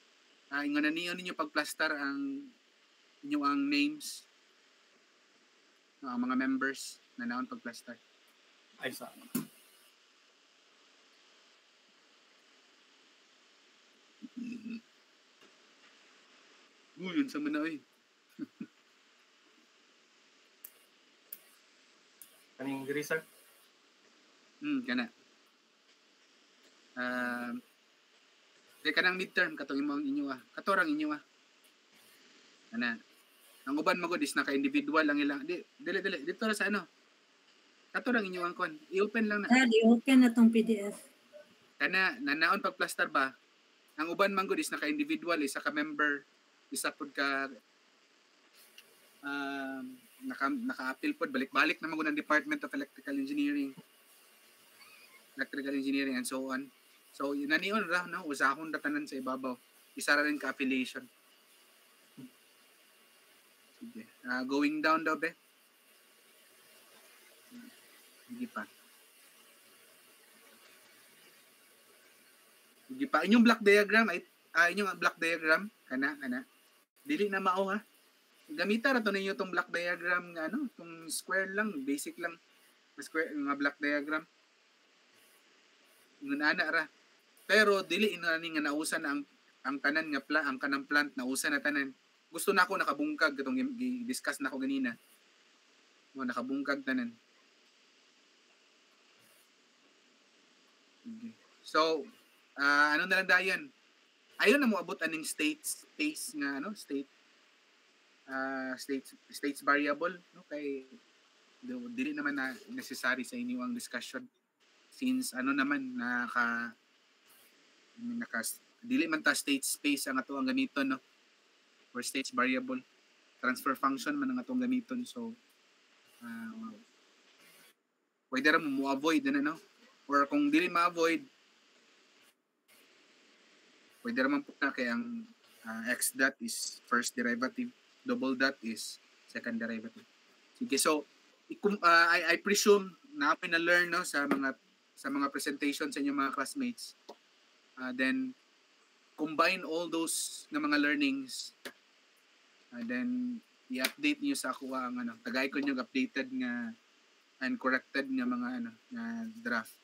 Ingon na ninyo pagplaster ang inyo ang names ng mga members na naon pagplaster. Ay sa. Yun sa mana eh. Kaning diri, sir? Kana. Di kanang midterm katong imong inyo katorang inyo Kana. Ang uban magod is naka-individual lang ilang. Dili dito ra sa katorang inyo ang kon. I-open lang na. I-open na tong PDF. Kana nanaon pagplaster ba? Ang uban magod is naka-individual, isa ka member, isa pud ka naka-appeal pod, balik-balik naman ko ng Department of Electrical Engineering and so on. So nanion ra no, usahon datanan sa ibabaw. Isa ra rin ka affiliation. Sige. Going down daw be. Hindi pa. Inyong block diagram kana. Dili na mao ha. Gamita ra to ninyo tong block diagram nga tong square lang, basic lang. Square nga block diagram. Ngun ana ra. Pero dili ina ni nga nausa na ang tanan nga ang kanang plant nausa na tanan. Gusto na ako nakabungkag katong i-discuss na ko ganina. Mo nakabungkag tanan. Okay. So, ano na lang dayon? Ayon na mo abot aning states nga states variable no kay dili naman na necessary sa inyo ang discussion since naman dili man ta state space ang ato ang gamiton no or states variable transfer function man ang atong gamiton so pwede ra mo avoid no or kung dili ma-avoid pwede ra man po na kay ang x dot is first derivative, double dot is second derivative. Sige, so I presume na learn no sa mga presentation sa inyong mga classmates. Then combine all those na mga learnings. Then i-update niyo sa ako ang tagay ko niyo updated nga and corrected nga mga na draft.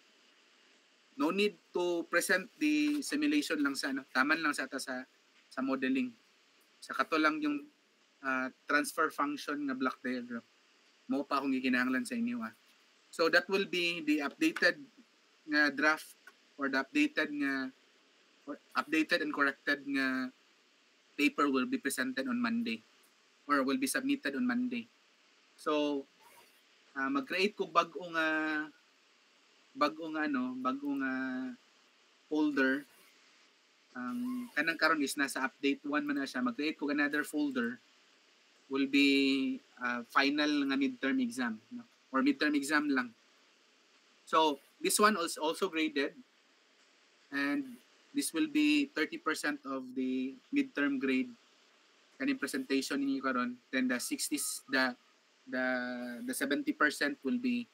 No need to present the simulation lang sa taman lang sa ata sa modeling. Sa kato lang yung transfer function nga block diagram. Mo pa akong gikinahanglan sa inyo So that will be the updated nga draft or the updated and corrected nga paper will be presented on Monday or will be submitted on Monday. So mag-create ko bagong folder ang kanang karon is nasa update 1 man na siya. Mag-create ko another folder will be final nga midterm exam, no? Or midterm exam lang. So this one is also graded, and this will be 30% of the midterm grade kaning presentation ninyo karon. Then the 60s the 70% will be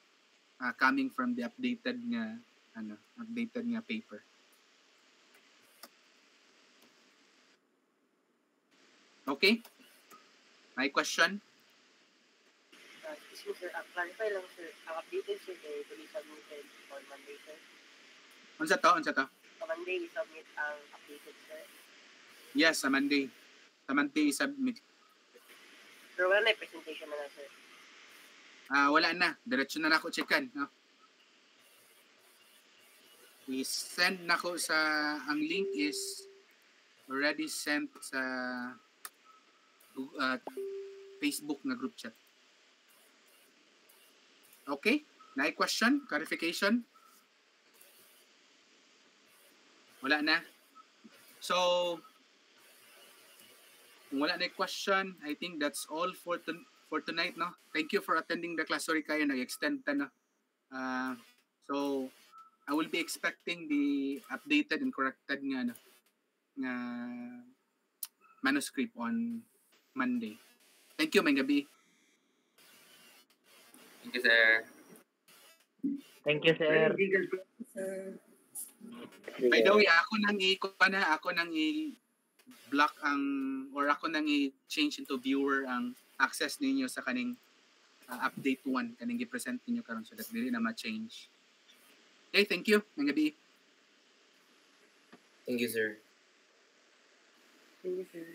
coming from the updated nga paper. Okay? My question? Excuse me, sir. Clarify lang, sir. Ang updated, sir, to be submitted on Monday, sir. Unsa to? Sa Monday, i-submit ang updated, sir. Yes, sa Monday. Sa Monday i-submit. Pero wala na presentation na sir. Wala na. Diretso na ako checkan, no? I-send na ko sa, ang link is already sent sa Facebook na group chat. Okay? Na question? Clarification? Wala na? So, kung wala na question, I think that's all for tonight, no? Thank you for attending the class. Sorry kayo, nag-extend ta na. So, I will be expecting the updated and corrected nga manuscript on Monday. Thank you, may gabi. Thank you, sir. Thank you, sir. By the way, ako nang i-block or ako nang i-change into viewer ang access ninyo sa kaning update 1 kaning gi-present ninyo karon so that dili na ma-change. Okay, thank you. May gabi. Thank you, sir. Thank you, sir.